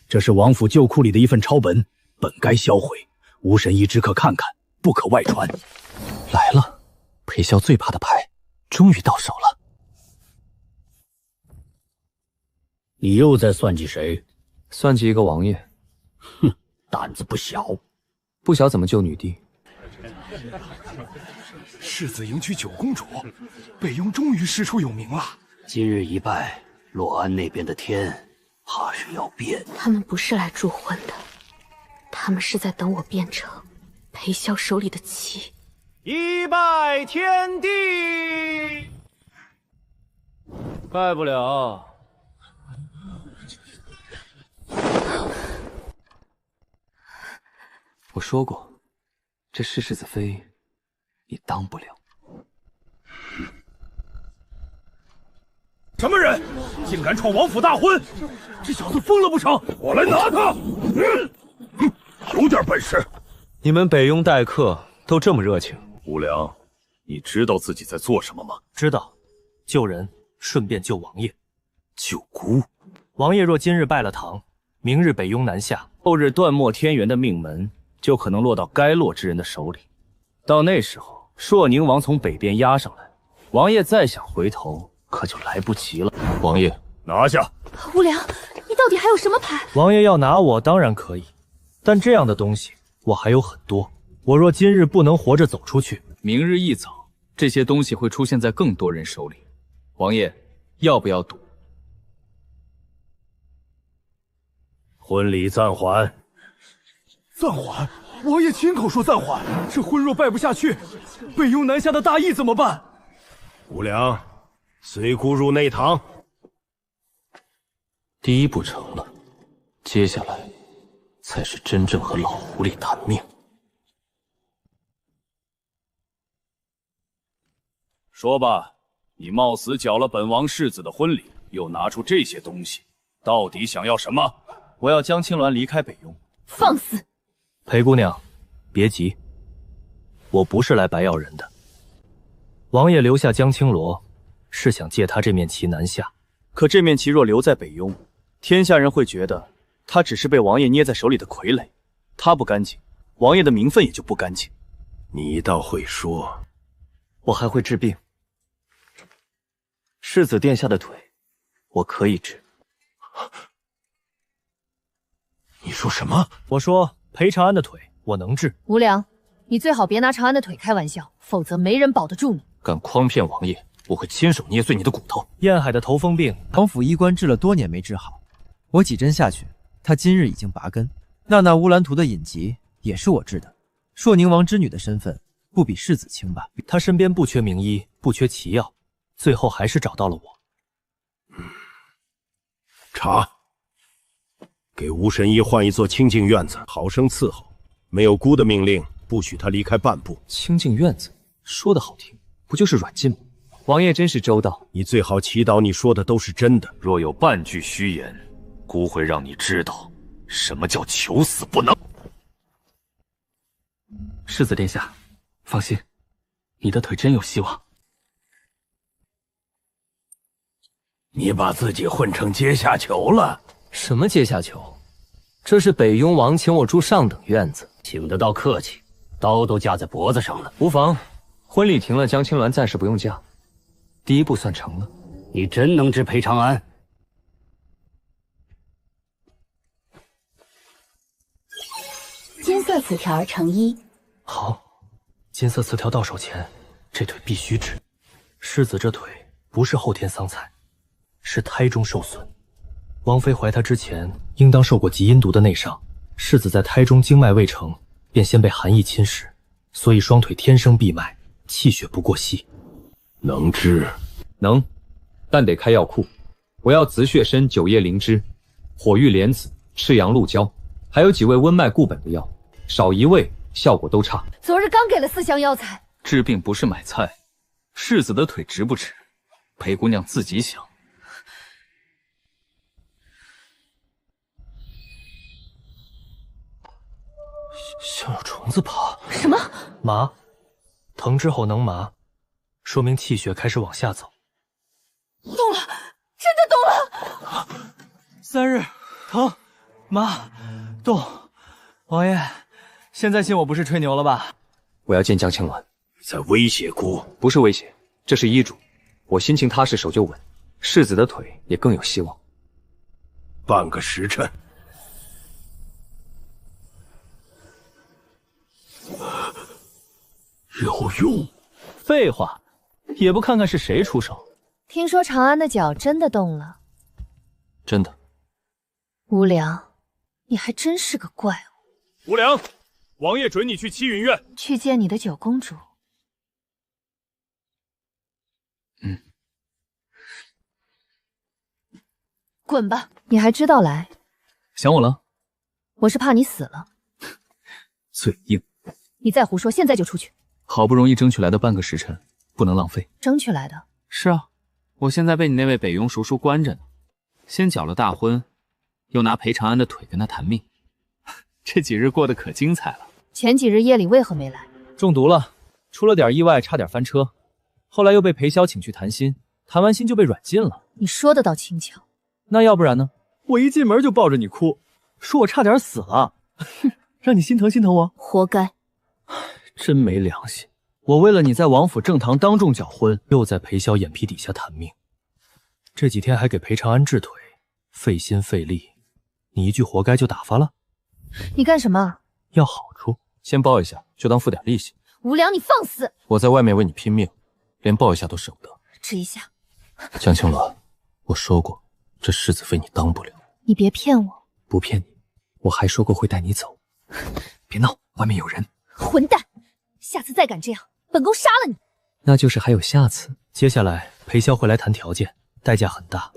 这是王府旧库里的一份抄本，本该销毁，无神医只可看看，不可外传。来了，裴萧最怕的牌，终于到手了。你又在算计谁？算计一个王爷。哼，胆子不小。不小怎么救女帝？世子迎娶九公主，北雍终于师出有名了。今日一拜，洛安那边的天怕是要变。他们不是来祝婚的，他们是在等我变成裴萧手里的棋。一拜天地，拜不了。我说过，这是世子妃，你当不了。什么人，竟敢闯王府大婚？这小子疯了不成？我来拿他！有点本事。你们北雍待客都这么热情，无良，你知道自己在做什么吗？知道，救人顺便救王爷。救姑，王爷若今日败了堂，明日北雍南下，后日断没天元的命门就可能落到该落之人的手里。到那时候，朔宁王从北边压上来，王爷再想回头，可就来不及了。王爷，拿下！无良，你到底还有什么牌？王爷要拿我当然可以，但这样的东西我还有很多。我若今日不能活着走出去，明日一早，这些东西会出现在更多人手里。王爷，要不要赌？婚礼暂缓。暂缓？王爷亲口说暂缓，这婚若败不下去，北雍南下的大义怎么办？无良，随姑入内堂。第一步成了，接下来才是真正和老狐狸谈命。说吧，你冒死搅了本王世子的婚礼，又拿出这些东西，到底想要什么？我要江青鸾离开北雍。放肆！裴姑娘，别急，我不是来白要人的。王爷留下江青罗，是想借他这面旗南下。可这面旗若留在北雍，天下人会觉得他只是被王爷捏在手里的傀儡，他不干净，王爷的名分也就不干净。你倒会说。我还会治病。世子殿下的腿，我可以治。你说什么？我说裴长安的腿我能治。无良，你最好别拿长安的腿开玩笑，否则没人保得住你。敢诓骗王爷，我会亲手捏碎你的骨头。燕海的头风病，王府医官治了多年没治好，我几针下去，他今日已经拔根。那乌兰图的隐疾也是我治的，朔宁王之女的身份不比世子轻吧？他身边不缺名医，不缺奇药，最后还是找到了我。查，给吴神医换一座清净院子，好生伺候。没有姑的命令，不许他离开半步。清净院子，说的好听，不就是软禁吗？王爷真是周到。你最好祈祷你说的都是真的。若有半句虚言，姑会让你知道什么叫求死不能。世子殿下，放心，你的腿真有希望。你把自己混成阶下囚了？什么阶下囚？这是北雍王请我住上等院子，请得到客气，刀都架在脖子上了。无妨，婚礼停了，江青鸾暂时不用嫁，第一步算成了。你真能治裴长安？金色词条成一。好，金色词条到手前，这腿必须治。世子这腿不是后天丧财，是胎中受损。王妃怀他之前，应当受过极阴毒的内伤。世子在胎中经脉未成，便先被寒意侵蚀，所以双腿天生闭脉，气血不过细。能治？能，但得开药库。我要紫血参、九叶灵芝、火玉莲子、赤阳鹿胶，还有几味温脉固本的药，少一味效果都差。昨日刚给了4箱药材。治病不是买菜，世子的腿值不值？裴姑娘自己想。像有虫子爬。什么？麻，疼之后能麻，说明气血开始往下走。动了，真的动了！3日，疼，麻，动。王爷，现在信我不是吹牛了吧？我要见江青鸾。在威胁姑？不是威胁，这是医嘱。我心情踏实，手就稳，世子的腿也更有希望。半个时辰。有用？废话，也不看看是谁出手。听说长安的脚真的动了。真的。无良，你还真是个怪物。无良，王爷准你去七云院，去见你的九公主。滚吧！你还知道来？想我了？我是怕你死了。嘴硬。你再胡说，现在就出去。好不容易争取来的半个时辰，不能浪费。争取来的？是啊，我现在被你那位北庸叔叔关着呢，先搅了大婚，又拿裴长安的腿跟他谈命，这几日过得可精彩了。前几日夜里为何没来？中毒了，出了点意外，差点翻车。后来又被裴萧请去谈心，谈完心就被软禁了。你说得倒轻巧。那要不然呢？我一进门就抱着你哭，说我差点死了，让你心疼心疼我。活该。真没良心！我为了你在王府正堂当众搅婚，又在裴萧眼皮底下谈命，这几天还给裴长安治腿，费心费力，你一句活该就打发了？你干什么？要好处，先抱一下，就当付点利息。无良，你放肆！我在外面为你拼命，连抱一下都舍不得。指一下。江青鸾，我说过，这世子妃你当不了。你别骗我。不骗你，我还说过会带你走。别闹，外面有人。混蛋！下次再敢这样，本宫杀了你！那就是还有下次。接下来裴萧会来谈条件，代价很大，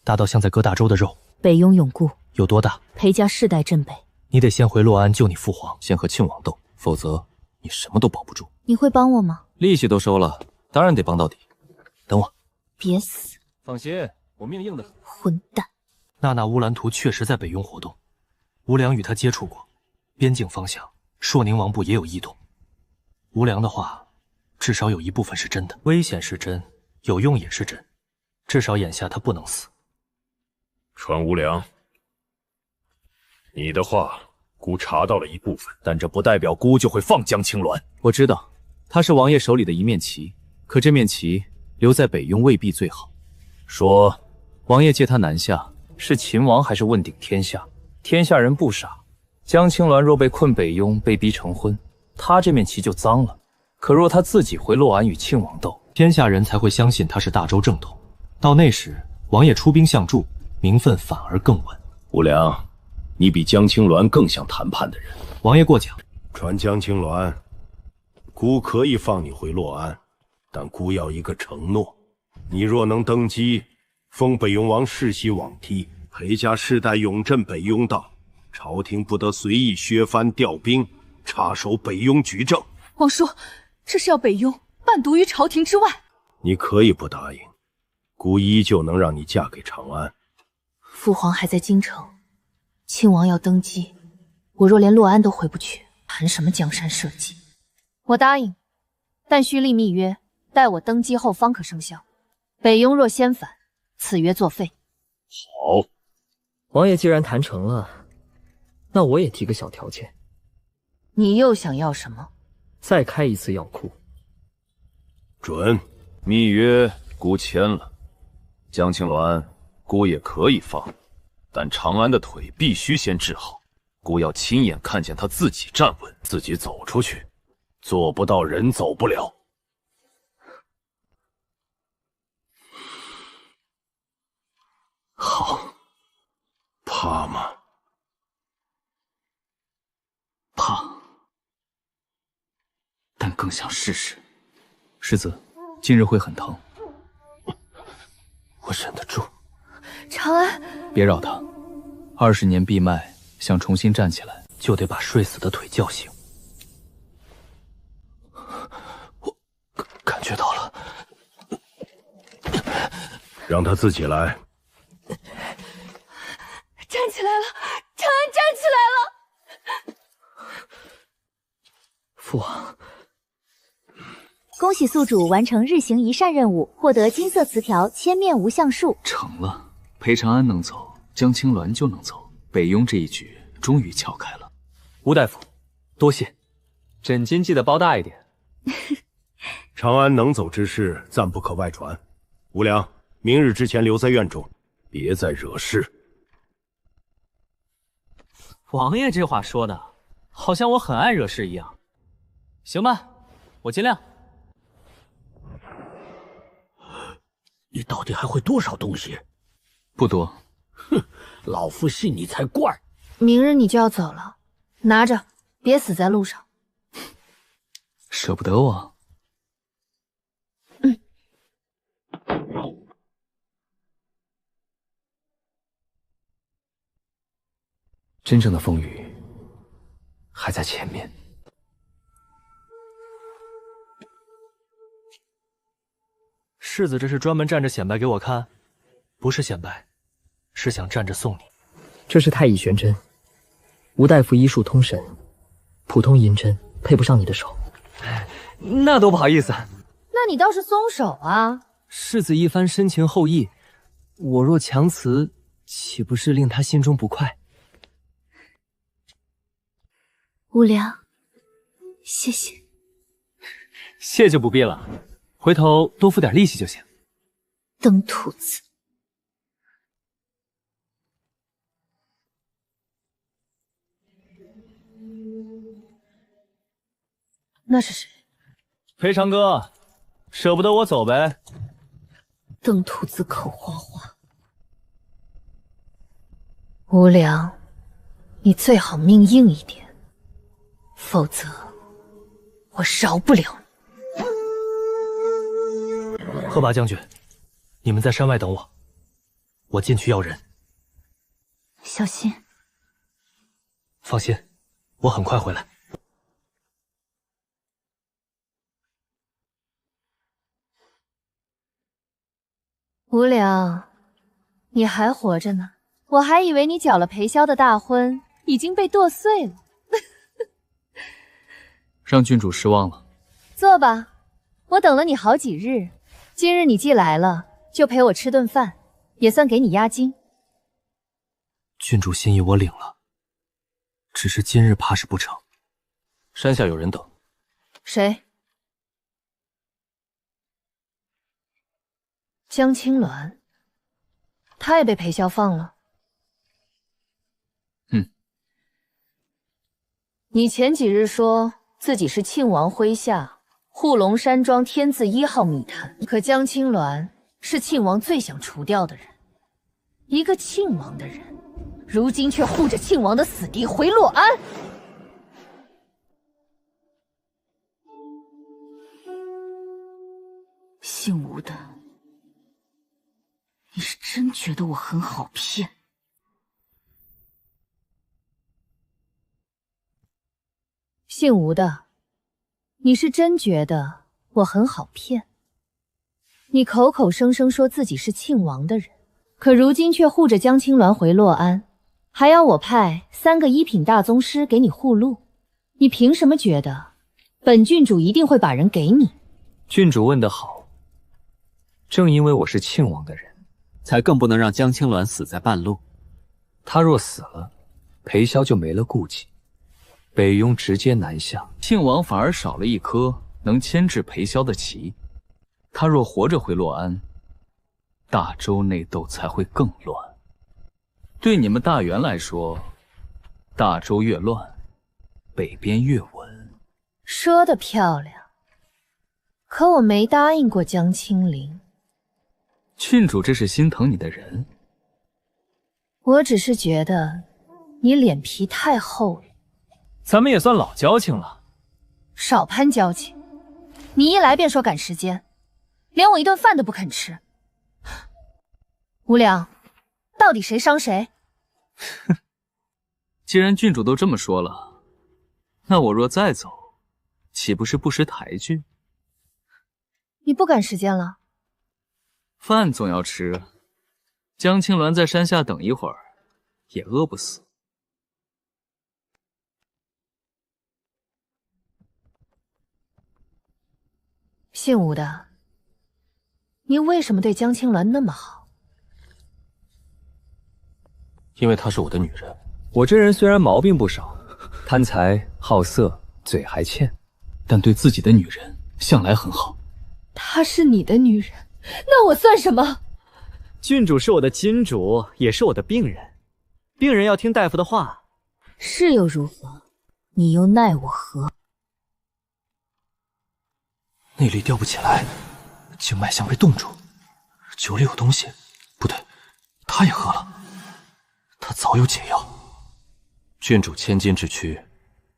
大到像在割大周的肉。北庸永固。有多大？裴家世代镇北。你得先回洛安救你父皇，先和庆王斗，否则你什么都保不住。你会帮我吗？利息都收了，当然得帮到底。等我。别死！放心，我命硬得很。混蛋！娜乌兰图确实在北庸活动，无良与他接触过，边境方向朔宁王部也有异动。无良的话，至少有一部分是真的。危险是真，有用也是真，至少眼下他不能死。传无良，你的话姑查到了一部分，但这不代表姑就会放江青鸾。我知道，他是王爷手里的一面旗，可这面旗留在北庸未必最好。说，王爷借他南下，是秦王还是问鼎天下？天下人不傻，江青鸾若被困北庸，被逼成婚，他这面旗就脏了。可若他自己回洛安与庆王斗，天下人才会相信他是大周正统。到那时，王爷出兵相助，名分反而更稳。无良，你比江青鸾更像谈判的人。王爷过奖。传江青鸾，姑可以放你回洛安，但姑要一个承诺：你若能登基，封北庸王世袭罔替，裴家世代永镇北庸道，朝廷不得随意削藩调兵，插手北庸局政。王叔，这是要北庸伴独于朝廷之外。你可以不答应，姑依旧能让你嫁给长安。父皇还在京城，庆王要登基，我若连洛安都回不去，谈什么江山社稷？我答应，但需立密约，待我登基后方可生效。北庸若先反，此约作废。好，王爷既然谈成了，那我也提个小条件。你又想要什么？再开一次药库。准。密约姑签了，江青鸾姑也可以放，但长安的腿必须先治好。姑要亲眼看见他自己站稳，自己走出去，做不到人走不了。好，怕吗？怕，但更想试试。世子，今日会很疼，我忍得住。长安，别扰他。20年闭脉，想重新站起来，就得把睡死的腿叫醒。我感觉到了，让他自己来。站起来了，长安站起来了。恭喜宿主完成日行一善任务，获得金色词条千面无相术。成了，裴长安能走，江青鸾就能走，北庸这一局终于撬开了。吴大夫，多谢，枕巾记得包大一点。长安能走之事暂不可外传。无良，明日之前留在院中，别再惹事。王爷这话说的，好像我很爱惹事一样。行吧，我尽量。你到底还会多少东西？不多。哼，老夫信你才怪。明日你就要走了，拿着，别死在路上。舍不得我。真正的风雨还在前面。世子这是专门站着显摆给我看，不是显摆，是想站着送你。这是太乙玄针，吴大夫医术通神，普通银针配不上你的手。那多不好意思。那你倒是松手啊！世子一番深情厚谊，我若强辞，岂不是令他心中不快？无良，谢谢。谢就不必了，回头多付点利息就行。登徒子，那是谁？裴长哥，舍不得我走呗？登徒子口花花。无良，你最好命硬一点。否则，我饶不了你。贺拔将军，你们在山外等我，我进去要人。小心。放心，我很快回来。无良，你还活着呢？我还以为你搅了裴萧的大婚，已经被剁碎了。让郡主失望了。坐吧，我等了你好几日，今日你既来了，就陪我吃顿饭，也算给你压惊。郡主心意我领了，只是今日怕是不成。山下有人等。谁？江青鸾，他也被裴萧放了。你前几日说自己是庆王麾下护龙山庄天字1号密探，可江青鸾是庆王最想除掉的人，一个庆王的人，如今却护着庆王的死敌回洛安。姓吴的，你是真觉得我很好骗？姓吴的，你是真觉得我很好骗？你口口声声说自己是庆王的人，可如今却护着江青鸾回洛安，还要我派3个1品大宗师给你护路，你凭什么觉得本郡主一定会把人给你？郡主问得好，正因为我是庆王的人，才更不能让江青鸾死在半路。他若死了，裴萧就没了顾忌，北庸直接南下，庆王反而少了一颗能牵制裴萧的旗。他若活着回洛安，大周内斗才会更乱。对你们大元来说，大周越乱，北边越稳。说得漂亮，可我没答应过江青灵。郡主这是心疼你的人？我只是觉得你脸皮太厚了。咱们也算老交情了。少攀交情，你一来便说赶时间，连我一顿饭都不肯吃。无良，到底谁伤谁？既然郡主都这么说了，那我若再走，岂不是不识抬举？你不赶时间了？饭总要吃，江青鸾在山下等一会儿，也饿不死。姓吴的，你为什么对江青鸾那么好？因为她是我的女人。我这人虽然毛病不少，贪财好色，嘴还欠，但对自己的女人向来很好。她是你的女人，那我算什么？郡主是我的金主，也是我的病人，病人要听大夫的话。是又如何？你又奈我何？内力吊不起来，经脉像被冻住，酒里有东西。不对，他也喝了，他早有解药。郡主千金之躯，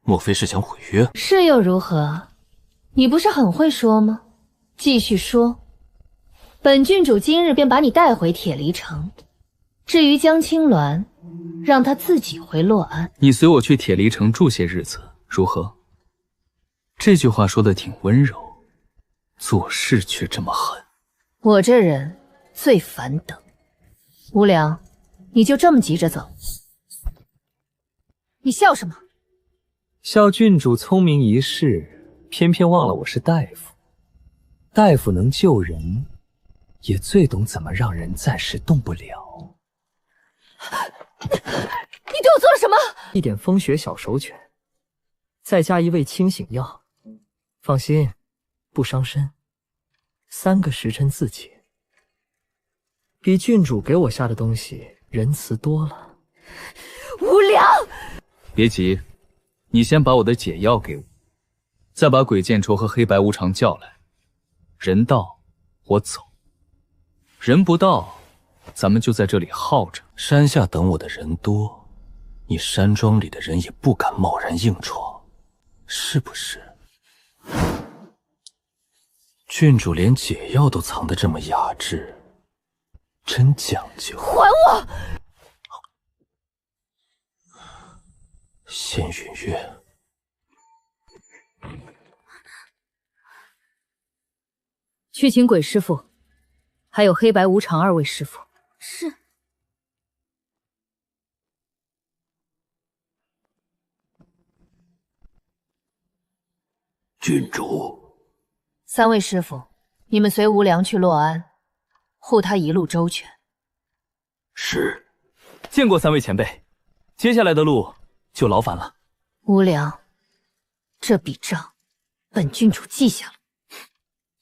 莫非是想毁约？是又如何？你不是很会说吗？继续说。本郡主今日便把你带回铁离城。至于江青鸾，让他自己回洛安。你随我去铁离城住些日子，如何？这句话说的挺温柔，做事却这么狠。我这人最烦等。无良，你就这么急着走？你笑什么？笑郡主聪明一世，偏偏忘了我是大夫。大夫能救人，也最懂怎么让人暂时动不了。你对我做了什么？一点风雪小手卷，再加一味清醒药。放心，不伤身。3个时辰自解，比郡主给我下的东西仁慈多了。无良！别急，你先把我的解药给我，再把鬼见愁和黑白无常叫来。人到，我走；人不到，咱们就在这里耗着。山下等我的人多，你山庄里的人也不敢贸然硬闯，是不是？郡主连解药都藏得这么雅致，真讲究。还我！仙云月，去请鬼师傅，还有黑白无常2位师傅。是。郡主，3位师傅，你们随无良去洛安，护他一路周全。是。见过3位前辈，接下来的路就劳烦了。无良，这笔账，本郡主记下了。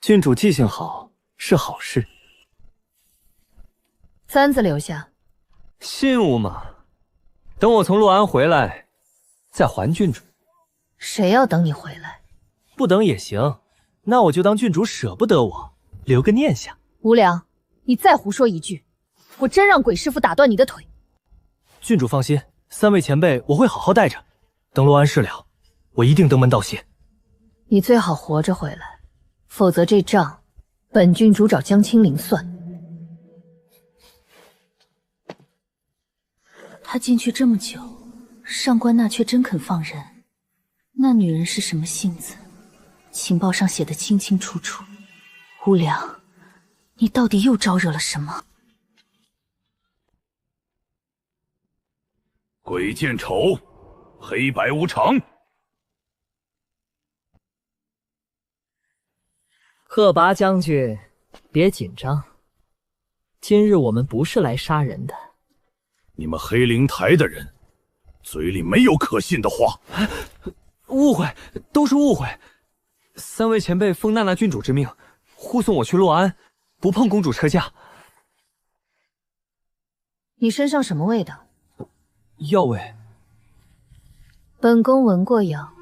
郡主记性好是好事。簪子留下。信物嘛，等我从洛安回来，再还郡主。谁要等你回来？不等也行，那我就当郡主舍不得我，留个念想。无良，你再胡说一句，我真让鬼师傅打断你的腿。郡主放心，3位前辈我会好好带着，等洛安事了，我一定登门道谢。你最好活着回来，否则这账，本郡主找江青灵算。他进去这么久，上官娜却真肯放人。那女人是什么性子？情报上写得清清楚楚。无良，你到底又招惹了什么？鬼见愁，黑白无常。贺拔将军，别紧张。今日我们不是来杀人的。你们黑灵台的人，嘴里没有可信的话。误会，都是误会。3位前辈奉娜娜郡主之命，护送我去洛安，不碰公主车驾。你身上什么味道？药味。本宫闻过药。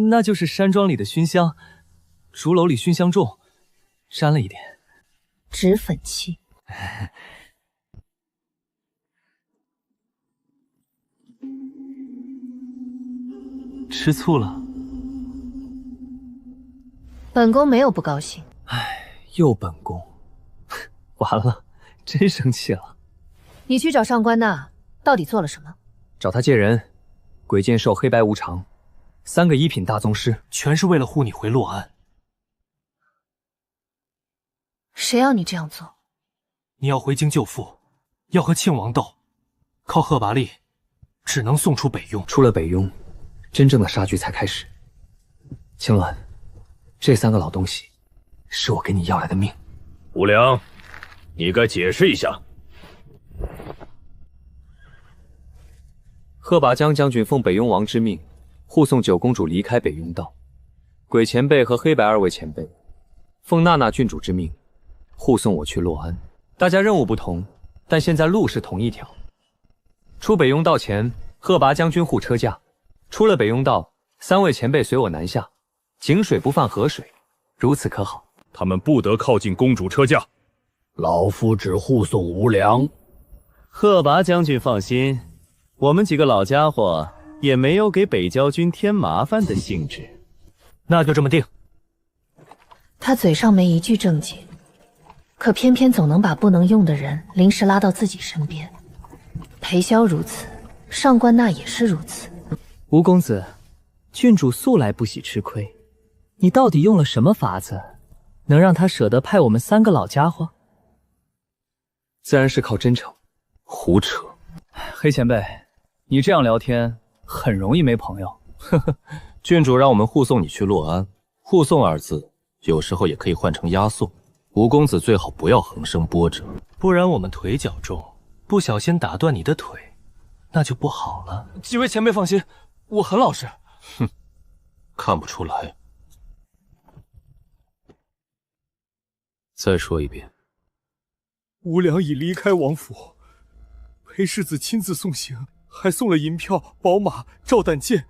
那就是山庄里的熏香，竹篓里熏香重，沾了一点。脂粉气。吃醋了？本宫没有不高兴。又本宫，完了，真生气了。你去找上官娜，到底做了什么？找他借人，鬼剑兽、黑白无常，3个1品大宗师，全是为了护你回洛安。谁要你这样做？你要回京救父，要和庆王斗，靠贺拔力，只能送出北雍。出了北雍，真正的杀局才开始。青鸾，这3个老东西，是我跟你要来的命。无良，你该解释一下。贺拔江将军奉北雍王之命，护送九公主离开北雍道。鬼前辈和黑白2位前辈，奉娜娜郡主之命，护送我去洛安。大家任务不同，但现在路是同一条。出北雍道前，贺拔将军护车驾；出了北雍道，3位前辈随我南下。井水不犯河水，如此可好？他们不得靠近公主车驾。老夫只护送无良。贺拔将军放心，我们几个老家伙也没有给北郊军添麻烦的性质。那就这么定。他嘴上没一句正经，可偏偏总能把不能用的人临时拉到自己身边。裴萧如此，上官娜也是如此。吴公子，郡主素来不喜吃亏，你到底用了什么法子，能让他舍得派我们3个老家伙？自然是靠真诚。胡扯！黑前辈，你这样聊天很容易没朋友。呵呵，郡主让我们护送你去洛安，护送2字有时候也可以换成押送。吴公子最好不要横生波折，不然我们腿脚重，不小心打断你的腿，那就不好了。几位前辈放心，我很老实。哼，看不出来。再说一遍。无良已离开王府，裴世子亲自送行，还送了银票、宝马、照胆剑。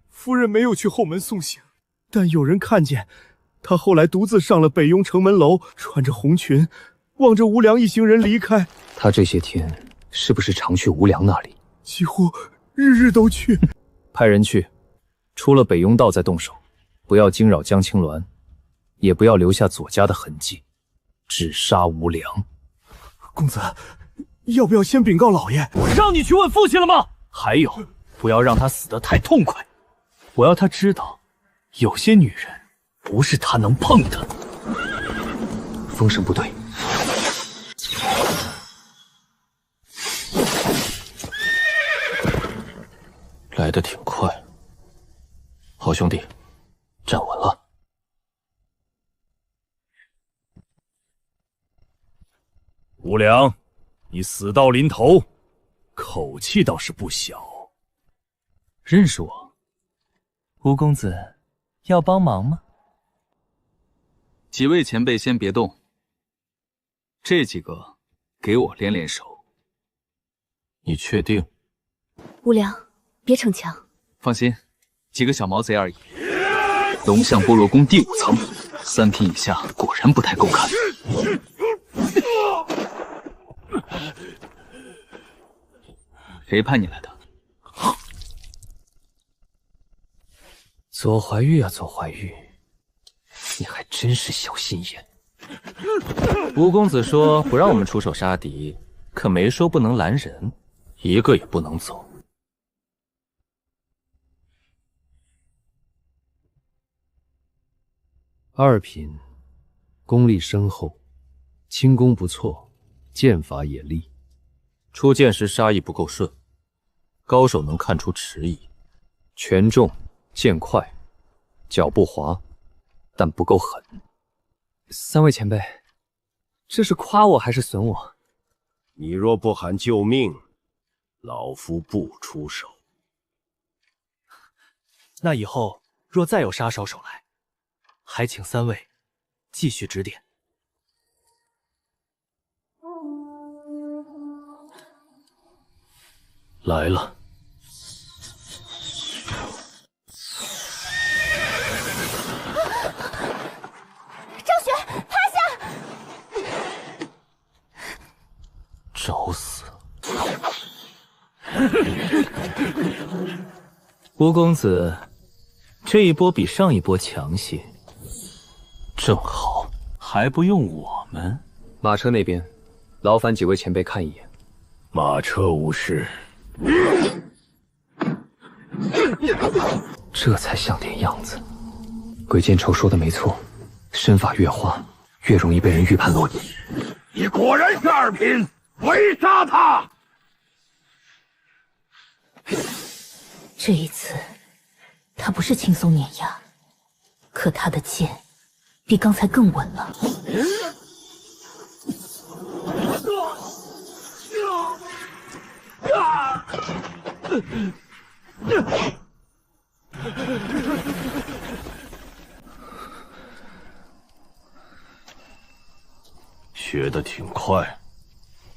夫人没有去后门送行，但有人看见他后来独自上了北雍城门楼，穿着红裙，望着无良一行人离开。他这些天是不是常去无良那里？几乎日日都去。派人去，出了北雍道再动手，不要惊扰江青鸾，也不要留下左家的痕迹，只杀无良。公子，要不要先禀告老爷？我让你去问父亲了吗？还有，不要让他死得太痛快。我要他知道，有些女人不是他能碰的。风声不对，来得挺快。好兄弟，站稳了。无良，你死到临头，口气倒是不小。认识我？吴公子，要帮忙吗？几位前辈先别动，这几个给我练练手。你确定？无良，别逞强。放心，几个小毛贼而已。龙象般若功第5层，3品以下果然不太够看。谁派你来的？左怀玉啊，左怀玉，你还真是小心眼。吴公子说不让我们出手杀敌，可没说不能拦人，一个也不能走。2品，功力深厚，轻功不错，剑法也利。出剑时杀意不够顺，高手能看出迟疑。拳重，剑快，脚步滑，但不够狠。3位前辈，这是夸我还是损我？你若不喊救命，老夫不出手。那以后若再有杀手手来，还请3位继续指点。来了。张雪，趴下！找死！吴公子，这一波比上一波强些。正好，还不用我们？马车那边，劳烦几位前辈看一眼。马车无事。这才像点样子。鬼见愁说的没错，身法越花，越容易被人预判落敌。你果然是2品，围杀他！这一次，他不是轻松碾压，可他的剑比刚才更稳了。学得挺快，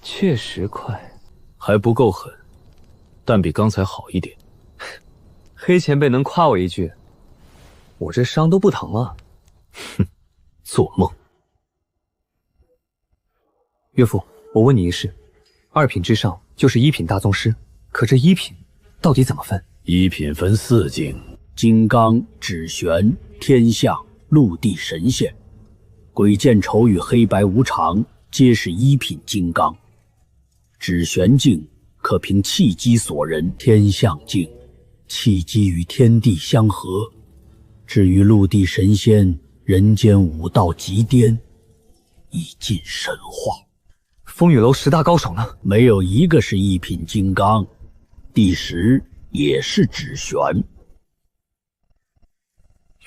确实快，还不够狠，但比刚才好一点。黑前辈能夸我一句，我这伤都不疼了。哼，做梦。岳父，我问你一事，2品之上就是1品大宗师，可这1品到底怎么分？1品分4境：金刚、指玄、天象、陆地神仙。鬼见愁与黑白无常皆是1品金刚。指玄境可凭气机锁人，天象境气机与天地相合。至于陆地神仙，人间武道极巅，已近神话。风雨楼10大高手呢？没有一个是1品金刚。第10也是指玄。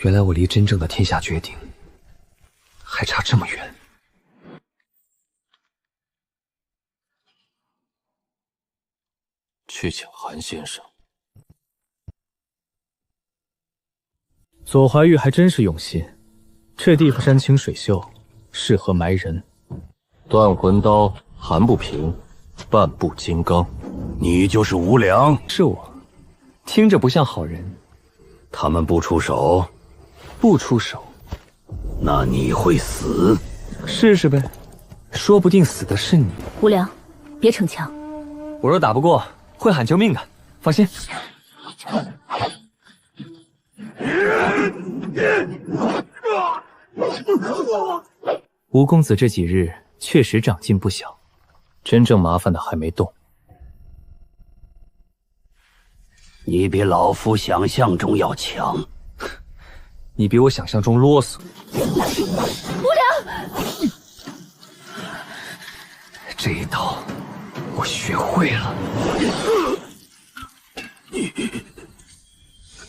原来我离真正的天下绝顶还差这么远。去请韩先生。左怀玉还真是用心，这地方山清水秀，适合埋人。断魂刀，韩不平，半步金刚。你就是无良？是我，听着不像好人。他们不出手？不出手。那你会死？试试呗，说不定死的是你。无良，别逞强。我若打不过，会喊救命的，放心。吴公子这几日确实长进不小，真正麻烦的还没动。你比老夫想象中要强。你比我想象中啰嗦。无良，这一刀我学会了。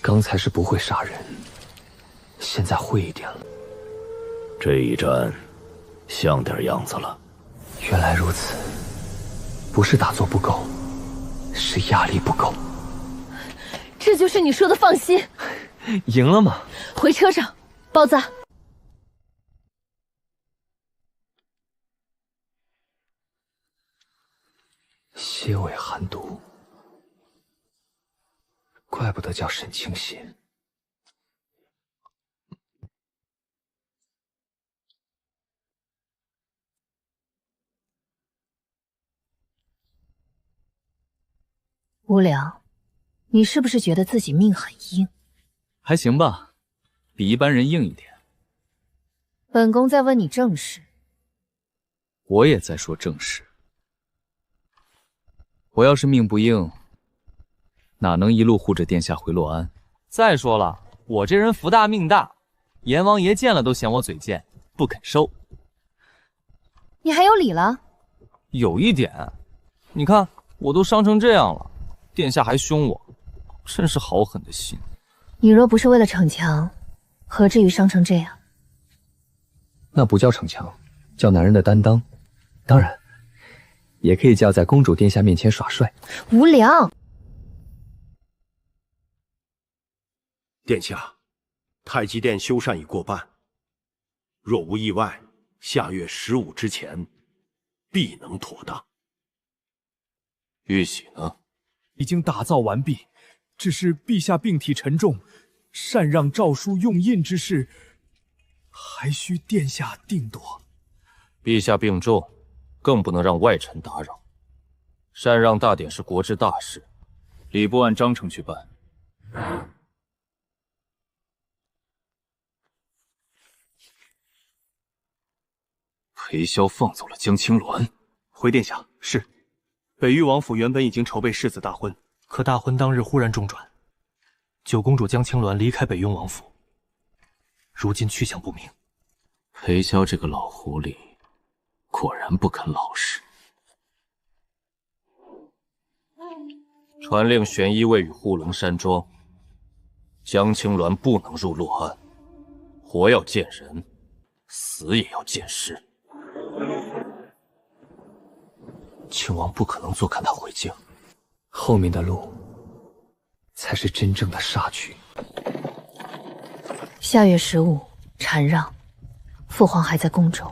刚才是不会杀人，现在会一点了。这一战像点样子了。原来如此，不是打坐不够，是压力不够。这就是你说的放心。赢了吗？回车上，包子。血尾寒毒，怪不得叫沈清血。无良，你是不是觉得自己命很硬？还行吧，比一般人硬一点。本宫在问你正事。我也在说正事。我要是命不硬，哪能一路护着殿下回洛安？再说了，我这人福大命大，阎王爷见了都嫌我嘴贱，不肯收。你还有理了？有一点，你看我都伤成这样了，殿下还凶我，真是好狠的心。你若不是为了逞强，何至于伤成这样？那不叫逞强，叫男人的担当。当然，也可以叫在公主殿下面前耍帅。无良！殿下，太极殿修缮已过半，若无意外，下月15之前必能妥当。玉玺呢？已经打造完毕，只是陛下病体沉重，禅让诏书用印之事，还需殿下定夺。陛下病重，更不能让外臣打扰。禅让大典是国之大事，礼部按章程去办。裴萧放走了江青鸾。回殿下，是。北域王府原本已经筹备世子大婚，可大婚当日忽然中转，九公主江青鸾离开北雍王府，如今去向不明。裴萧这个老狐狸，果然不肯老实。传令玄衣卫与护龙山庄，江青鸾不能入洛安。活要见人，死也要见尸。亲王不可能坐看他回京，后面的路才是真正的杀局。下月15，禅让，父皇还在宫中。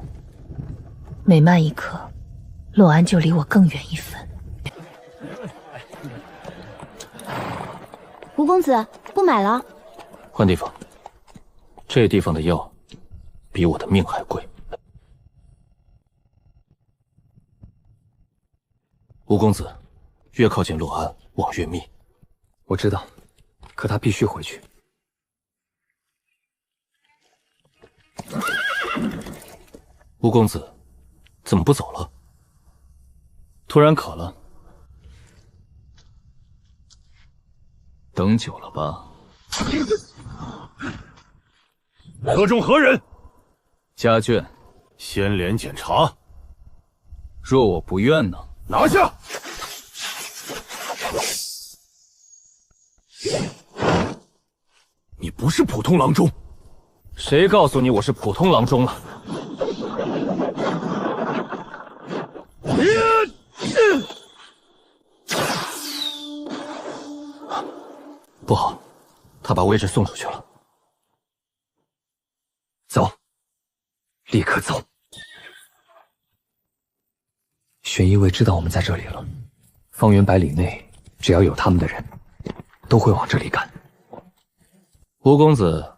每慢一刻，洛安就离我更远一分。吴公子，不买了。换地方，这地方的药比我的命还贵。吴公子，越靠近洛安，网越密。我知道，可他必须回去。吴公子，怎么不走了？突然渴了。等久了吧？阁中何人？家眷。先联检查。若我不愿呢？拿下！你不是普通郎中。谁告诉你我是普通郎中了？不好，他把位置送出去了。走，立刻走。玄一卫知道我们在这里了，方圆100里内，只要有他们的人，都会往这里赶。吴公子，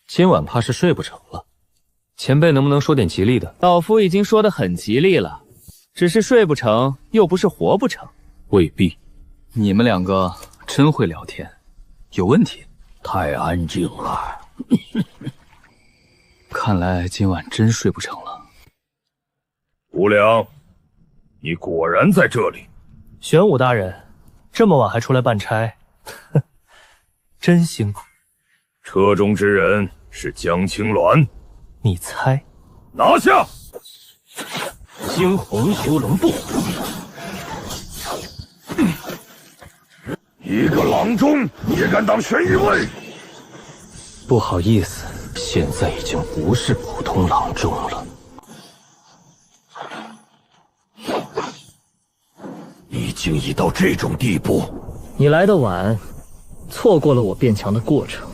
今晚怕是睡不成了。前辈能不能说点吉利的？老夫已经说得很吉利了，只是睡不成，又不是活不成。未必。你们两个真会聊天，有问题？太安静了。看来今晚真睡不成了。吴良，你果然在这里。玄武大人，这么晚还出来办差，真辛苦。车中之人是江青鸾，你猜？拿下！惊鸿修龙步。一个郎中也敢当玄一卫？不好意思，现在已经不是普通郎中了。你竟已到这种地步！你来的晚，错过了我变强的过程。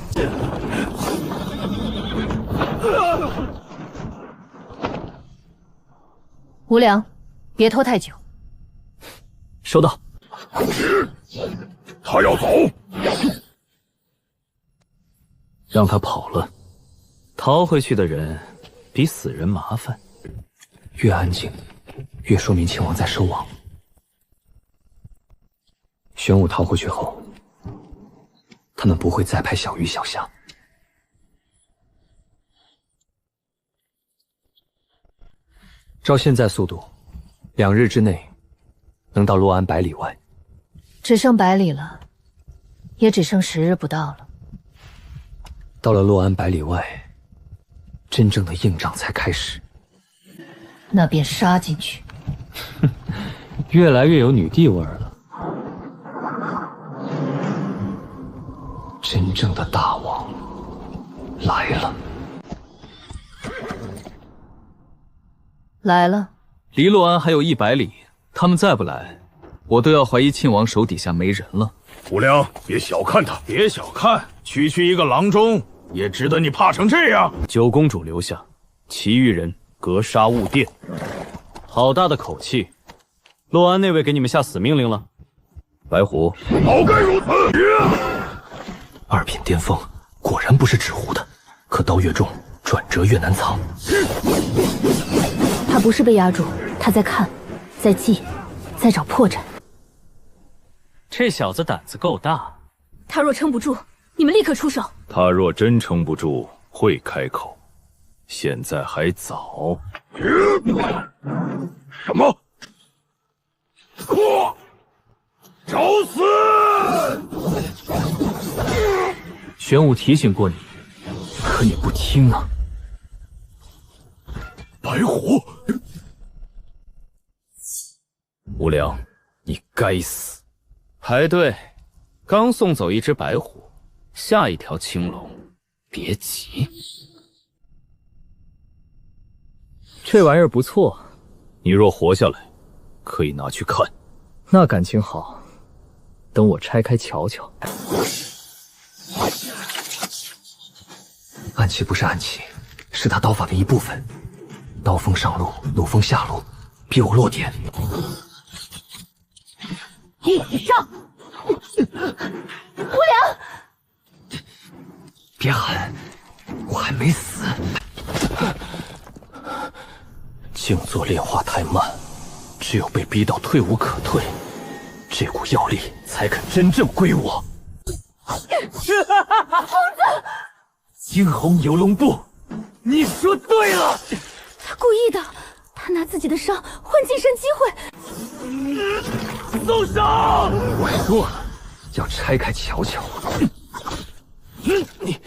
无良，别拖太久。收到。他要走，让他跑了。逃回去的人比死人麻烦。越安静，越说明亲王在收网。玄武逃回去后，他们不会再派小鱼小虾。照现在速度，2日之内能到洛安100里外。只剩100里了，也只剩10日不到了。到了洛安100里外，真正的硬仗才开始。那便杀进去。越来越有女帝味儿了。真正的大王来了。来了。离洛安还有100里，他们再不来，我都要怀疑庆王手底下没人了。吴良，别小看他，别小看，区一个郎中，也值得你怕成这样。9公主留下，其余人格杀勿殿。好大的口气！洛安那位给你们下死命令了？白虎，好该如此。2品巅峰，果然不是纸糊的，可刀越重，转折越难藏。他不是被压住，他在看，在记，在找破绽。这小子胆子够大。他若撑不住，你们立刻出手。他若真撑不住，会开口。现在还早。什么？错！找死！玄武提醒过你，可你不听啊。白虎，无良，你该死！排队，刚送走一只白虎，下一条青龙，别急。这玩意儿不错，你若活下来，可以拿去看。那感情好，等我拆开瞧瞧。暗器不是暗器，是他刀法的一部分。刀锋上路，弩锋下路，逼我落点。上！无良，别喊，我还没死。静坐炼化太慢，只有被逼到退无可退，这股药力才肯真正归我。疯子！惊鸿游龙步，你说对了。他故意的，他拿自己的伤换晋升机会。松手！我说了，要拆开瞧瞧。你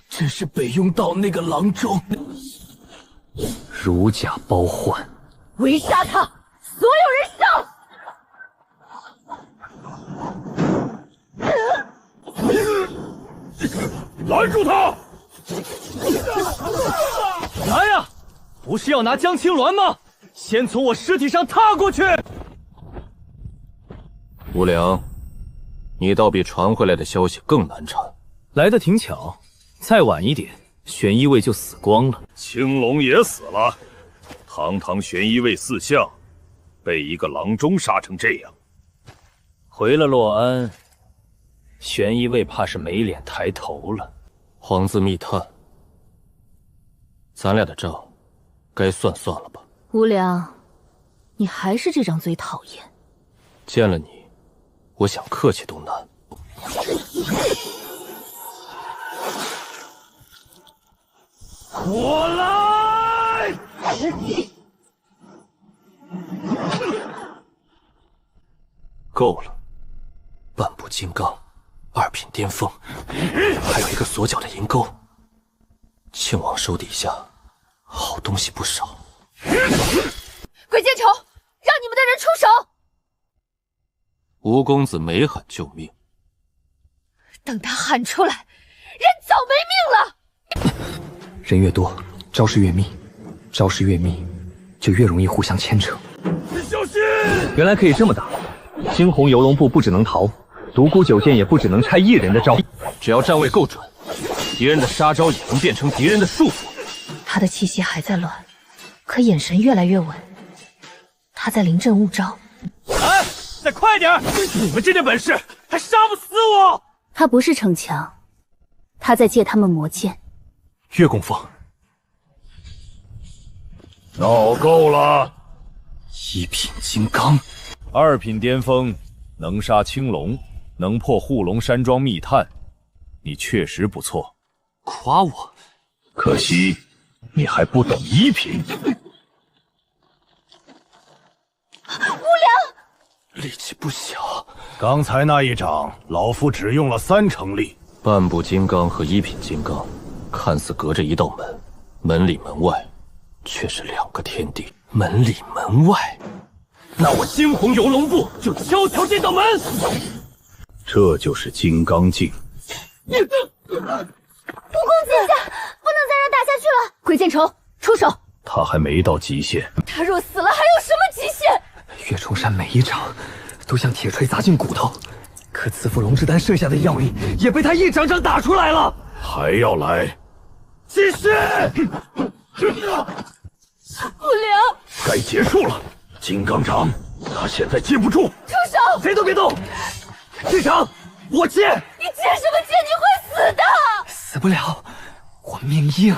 真是北雍道那个郎中，如假包换，围杀他！所有人上！拦住他！来呀！不是要拿江青鸾吗？先从我尸体上踏过去！无良，你倒比传回来的消息更难缠。来得挺巧，再晚一点，玄一卫就死光了。青龙也死了，堂堂玄一卫四相，被一个郎中杀成这样。回了洛安，玄一卫怕是没脸抬头了。皇子密探，咱俩的账该算了吧。无良，你还是这张嘴讨厌。见了你，我想客气都难。我来！够了，半步金刚，2品巅峰，还有一个锁脚的银钩。庆王手底下好东西不少。鬼见愁，让你们的人出手！吴公子没喊救命，等他喊出来，人早没命了。人越多，招式越密，招式越密，就越容易互相牵扯。小心！原来可以这么打。惊鸿游龙步不只能逃，独孤九剑也不只能拆一人的招。只要站位够准，敌人的杀招也能变成敌人的束缚。他的气息还在乱，可眼神越来越稳。他在临阵误招。来，再快点！你们这点本事还杀不死我！他不是逞强，他在借他们魔剑。岳公风，闹够了！1品金刚，2品巅峰，能杀青龙，能破护龙山庄密探，你确实不错。夸我？可惜你还不懂1品。无良，力气不小。刚才那一掌，老夫只用了3成力。半步金刚和1品金刚，看似隔着一道门，门里门外，却是2个天地。门里门外，那我惊鸿游龙步就敲敲这道门。这就是金刚镜。吴公子，不能再让打下去了！鬼见愁，出手！他还没到极限。他若死了，还有什么极限？岳冲山每一掌都像铁锤砸进骨头，可慈父龙之丹设下的药力也被他一掌掌打出来了。还要来？继续！无良，该结束了。金刚掌，他现在接不住。出手！谁都别动！这场我接。你接什么接？你会死的！死不了，我命硬。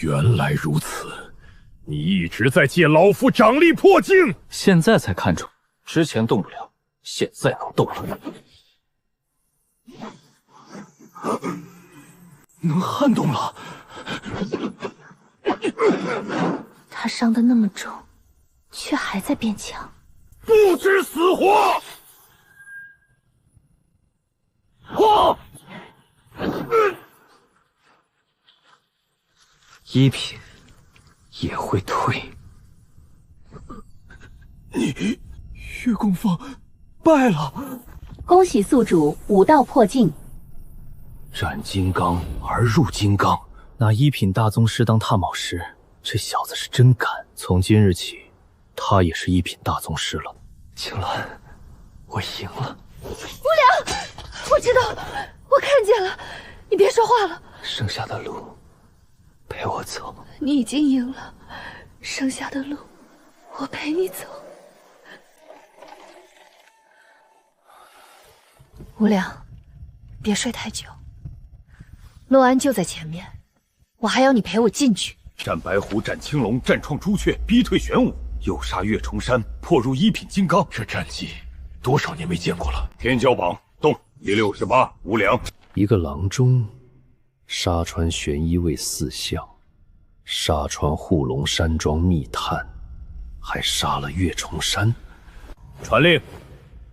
原来如此，你一直在借老夫掌力破境。现在才看出，之前动不了，现在能动了。能撼动了。他伤得那么重，却还在变强，不知死活！我1品也会退。你岳公风败了。恭喜宿主武道破境。斩金刚而入金刚，拿一品大宗师当踏卯师，这小子是真敢。从今日起，他也是一品大宗师了。青鸾，我赢了。无良，我知道，我看见了，你别说话了。剩下的路，陪我走。你已经赢了，剩下的路，我陪你走。无良，别睡太久。洛安就在前面，我还要你陪我进去。战白虎，战青龙，战创朱雀，逼退玄武，又杀岳重山，破入一品金刚。这战绩多少年没见过了。天骄榜动，第68，无良。一个郎中杀穿玄一卫四相，杀穿护龙山庄密探，还杀了岳重山。传令，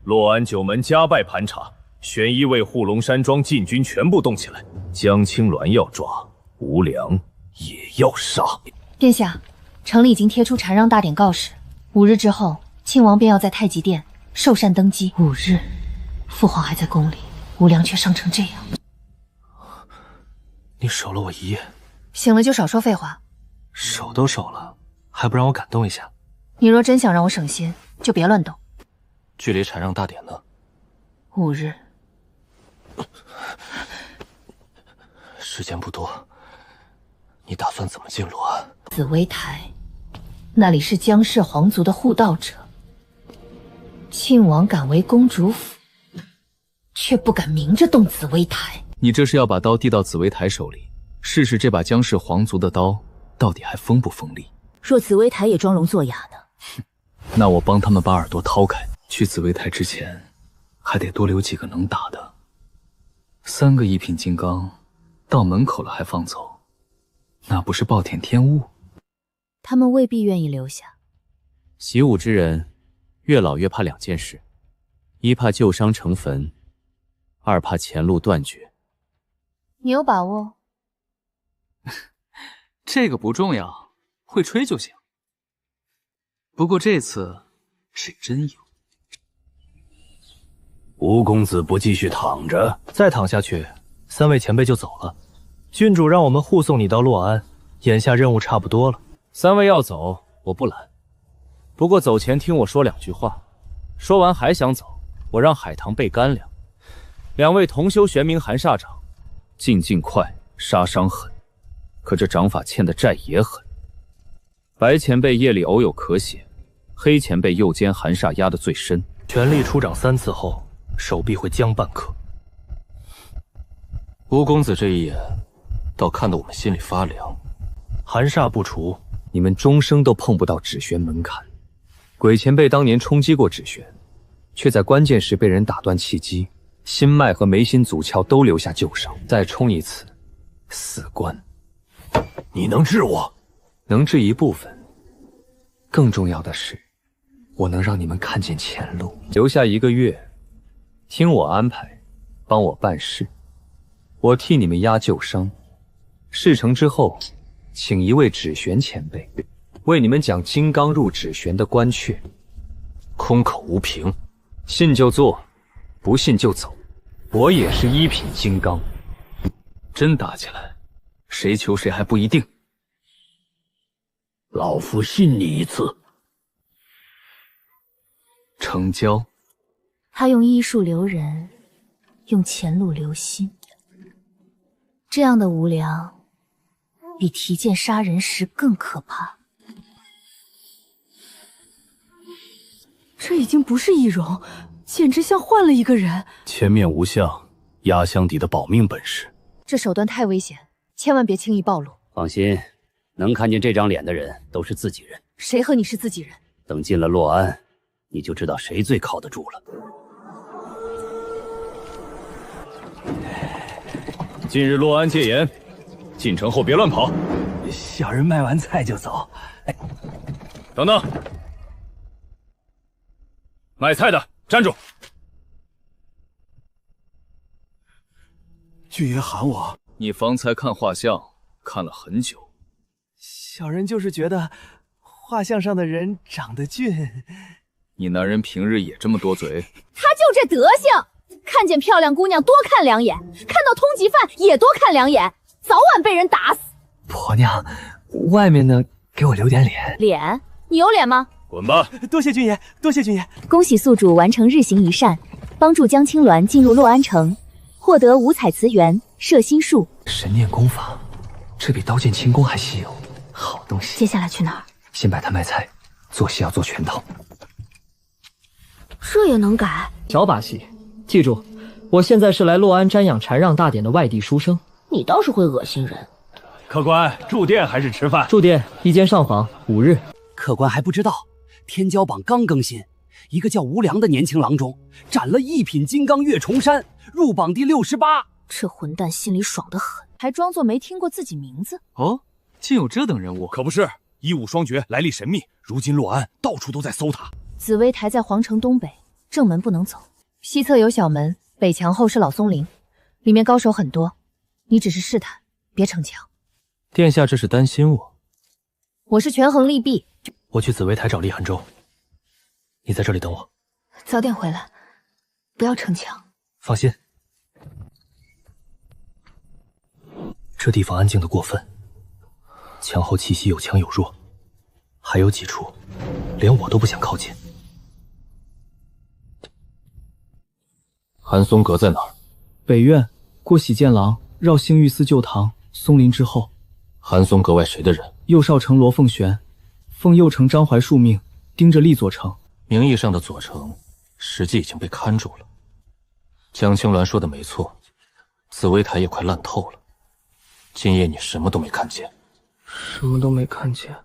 洛安九门加拜盘查，玄一卫护龙山庄禁军全部动起来，江青鸾要抓，无良也要杀。殿下，城里已经贴出禅让大典告示，5日之后，庆王便要在太极殿寿禅登基。5日，父皇还在宫里，无良却伤成这样。你守了我一夜，醒了就少说废话。守都守了，还不让我感动一下？你若真想让我省心，就别乱动。距离禅让大典呢？5日。时间不多，你打算怎么进洛安？紫薇台，那里是姜氏皇族的护道者。庆王敢为公主府，却不敢明着动紫薇台。你这是要把刀递到紫薇台手里，试试这把姜氏皇族的刀到底还锋不锋利？若紫薇台也装聋作哑呢？那我帮他们把耳朵掏开。去紫薇台之前，还得多留几个能打的。3个一品金刚到门口了还放走，那不是暴殄天物？他们未必愿意留下。习武之人，越老越怕2件事：一怕旧伤成坟，2怕前路断绝。你有把握？这个不重要，会吹就行。不过这次是真有。吴公子不继续躺着，再躺下去，3位前辈就走了。郡主让我们护送你到洛安，眼下任务差不多了。3位要走，我不拦。不过走前听我说2句话，说完还想走，我让海棠备干粮。2位同修玄冥寒煞掌，进快，杀伤狠，可这掌法欠的债也狠。白前辈夜里偶有咳血，黑前辈右肩寒煞压得最深。全力出掌3次后，手臂会僵半刻。吴公子这一眼，倒看得我们心里发凉。寒煞不除，你们终生都碰不到止玄门槛。鬼前辈当年冲击过止玄，却在关键时被人打断气机，心脉和眉心足窍都留下旧伤。再冲一次，死关。你能治我？能治一部分。更重要的是，我能让你们看见前路。留下1个月，听我安排，帮我办事。我替你们压旧伤，事成之后，请一位止玄前辈为你们讲金刚入止玄的关阙。空口无凭，信就做，不信就走。我也是1品金刚，真打起来，谁求谁还不一定。老夫信你一次。成交。他用医术留人，用前路留心。这样的无良，比提剑杀人时更可怕。这已经不是易容，简直像换了一个人。千面无相，压箱底的保命本事。这手段太危险，千万别轻易暴露。放心，能看见这张脸的人都是自己人。谁和你是自己人？等进了洛安，你就知道谁最靠得住了。近日洛安戒严，进城后别乱跑。小人卖完菜就走。等等，卖菜的站住！郡爷喊我。你方才看画像看了很久。小人就是觉得画像上的人长得俊。你男人平日也这么多嘴？他就这德行，看见漂亮姑娘多看两眼，看到通缉犯也多看两眼，早晚被人打死。婆娘，外面呢，给我留点脸。脸？你有脸吗？滚吧！多谢君爷，多谢君爷。恭喜宿主完成日行一善，帮助江青鸾进入洛安城，获得五彩瓷源、摄心术。神念功法，这比刀剑轻功还稀有，好东西。接下来去哪儿？先摆摊卖菜，做戏要做全套。这也能改？小把戏，记住，我现在是来洛安瞻仰禅让大典的外地书生。你倒是会恶心人。客官，住店还是吃饭？住店，一间上房，5日。客官还不知道，天骄榜刚更新，一个叫吴良的年轻郎中斩了一品金刚岳重山，入榜第68。这混蛋心里爽得很，还装作没听过自己名字。哦，竟有这等人物？可不是，一武双绝，来历神秘，如今洛安到处都在搜他。紫薇台在皇城东北，正门不能走，西侧有小门，北墙后是老松林，里面高手很多，你只是试探，别逞强。殿下这是担心我？我是权衡利弊。我去紫薇台找厉寒州，你在这里等我。早点回来，不要逞强。放心，这地方安静的过分，墙后气息有强有弱，还有几处连我都不想靠近。寒松阁在哪儿？北院过喜剑廊，绕星玉寺旧堂，松林之后。寒松阁外谁的人？右少城罗凤玄，奉右丞张怀庶命，盯着厉左丞。名义上的左丞，实际已经被看住了。江青鸾说的没错，紫薇台也快烂透了。今夜你什么都没看见？什么都没看见。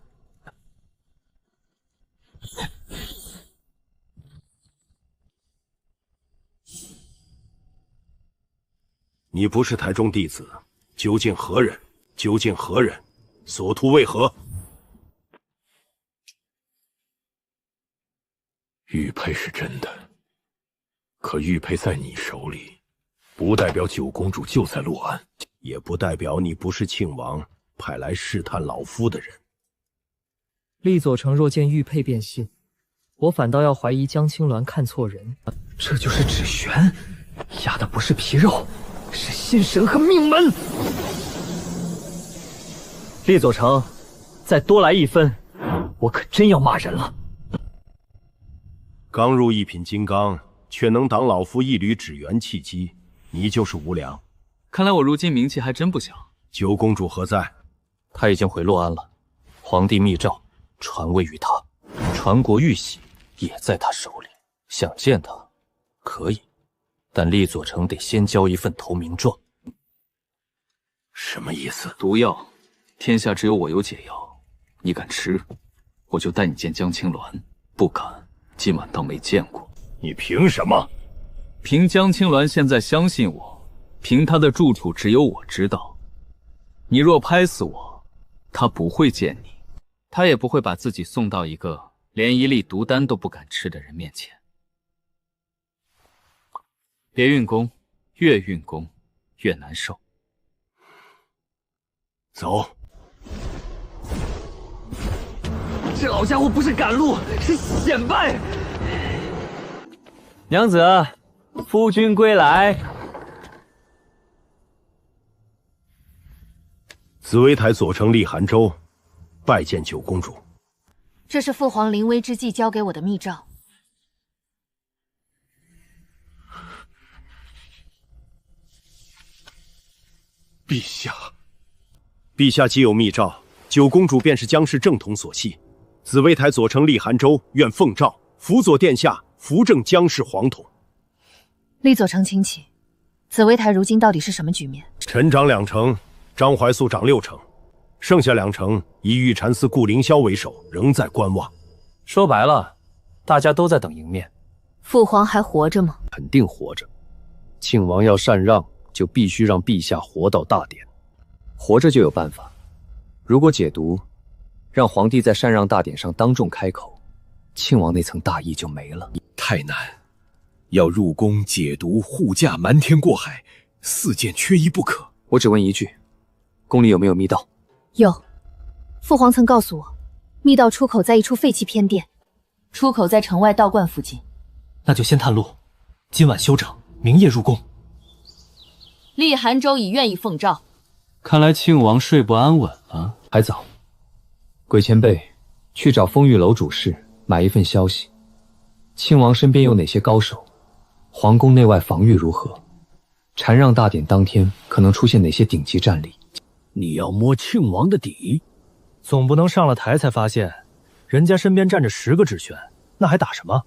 你不是台中弟子，究竟何人？究竟何人？所图为何？玉佩是真的，可玉佩在你手里，不代表九公主就在洛安，也不代表你不是庆王派来试探老夫的人。厉左丞若见玉佩便信，我反倒要怀疑江青鸾看错人。这就是纸玄，压的不是皮肉，是心神和命门。厉左丞，再多来1分，我可真要骂人了。刚入一品金刚，却能挡老夫一缕纸元气机，你就是无良。看来我如今名气还真不小。九公主何在？她已经回洛安了，皇帝密诏传位于她，传国玉玺也在她手里。想见她，可以，但厉左丞得先交一份投名状。什么意思？毒药，天下只有我有解药，你敢吃，我就带你见江青鸾；不敢，今晚当没见过。你凭什么？凭江青鸾现在相信我，凭他的住处只有我知道。你若拍死我，他不会见你，他也不会把自己送到一个连一粒毒丹都不敢吃的人面前。别运功，越运功越难受。走。这老家伙不是赶路，是显摆。娘子，夫君归来。紫薇台左丞厉寒州，拜见九公主。这是父皇临危之际交给我的密诏。陛下，陛下既有密诏，九公主便是姜氏正统所系。紫薇台左丞厉寒州愿奉诏辅佐殿下扶正姜氏皇统。厉左丞请起。紫薇台如今到底是什么局面？臣掌2城，张怀素掌6城，剩下2城以御禅司顾凌霄为首，仍在观望。说白了，大家都在等迎面。父皇还活着吗？肯定活着。庆王要禅让，就必须让陛下活到大典。活着就有办法。如果解毒，让皇帝在禅让大典上当众开口，庆王那层大义就没了。太难，要入宫解毒护驾，瞒天过海，4件缺一不可。我只问一句，宫里有没有密道？有，父皇曾告诉我，密道出口在一处废弃偏殿，出口在城外道观附近。那就先探路，今晚休整。明夜入宫。厉寒州已愿意奉诏。看来庆王睡不安稳了。还早。鬼前辈，去找风玉楼主事买一份消息。庆王身边有哪些高手？皇宫内外防御如何？禅让大典当天可能出现哪些顶级战力？你要摸庆王的底，总不能上了台才发现，人家身边站着10个智轩，那还打什么？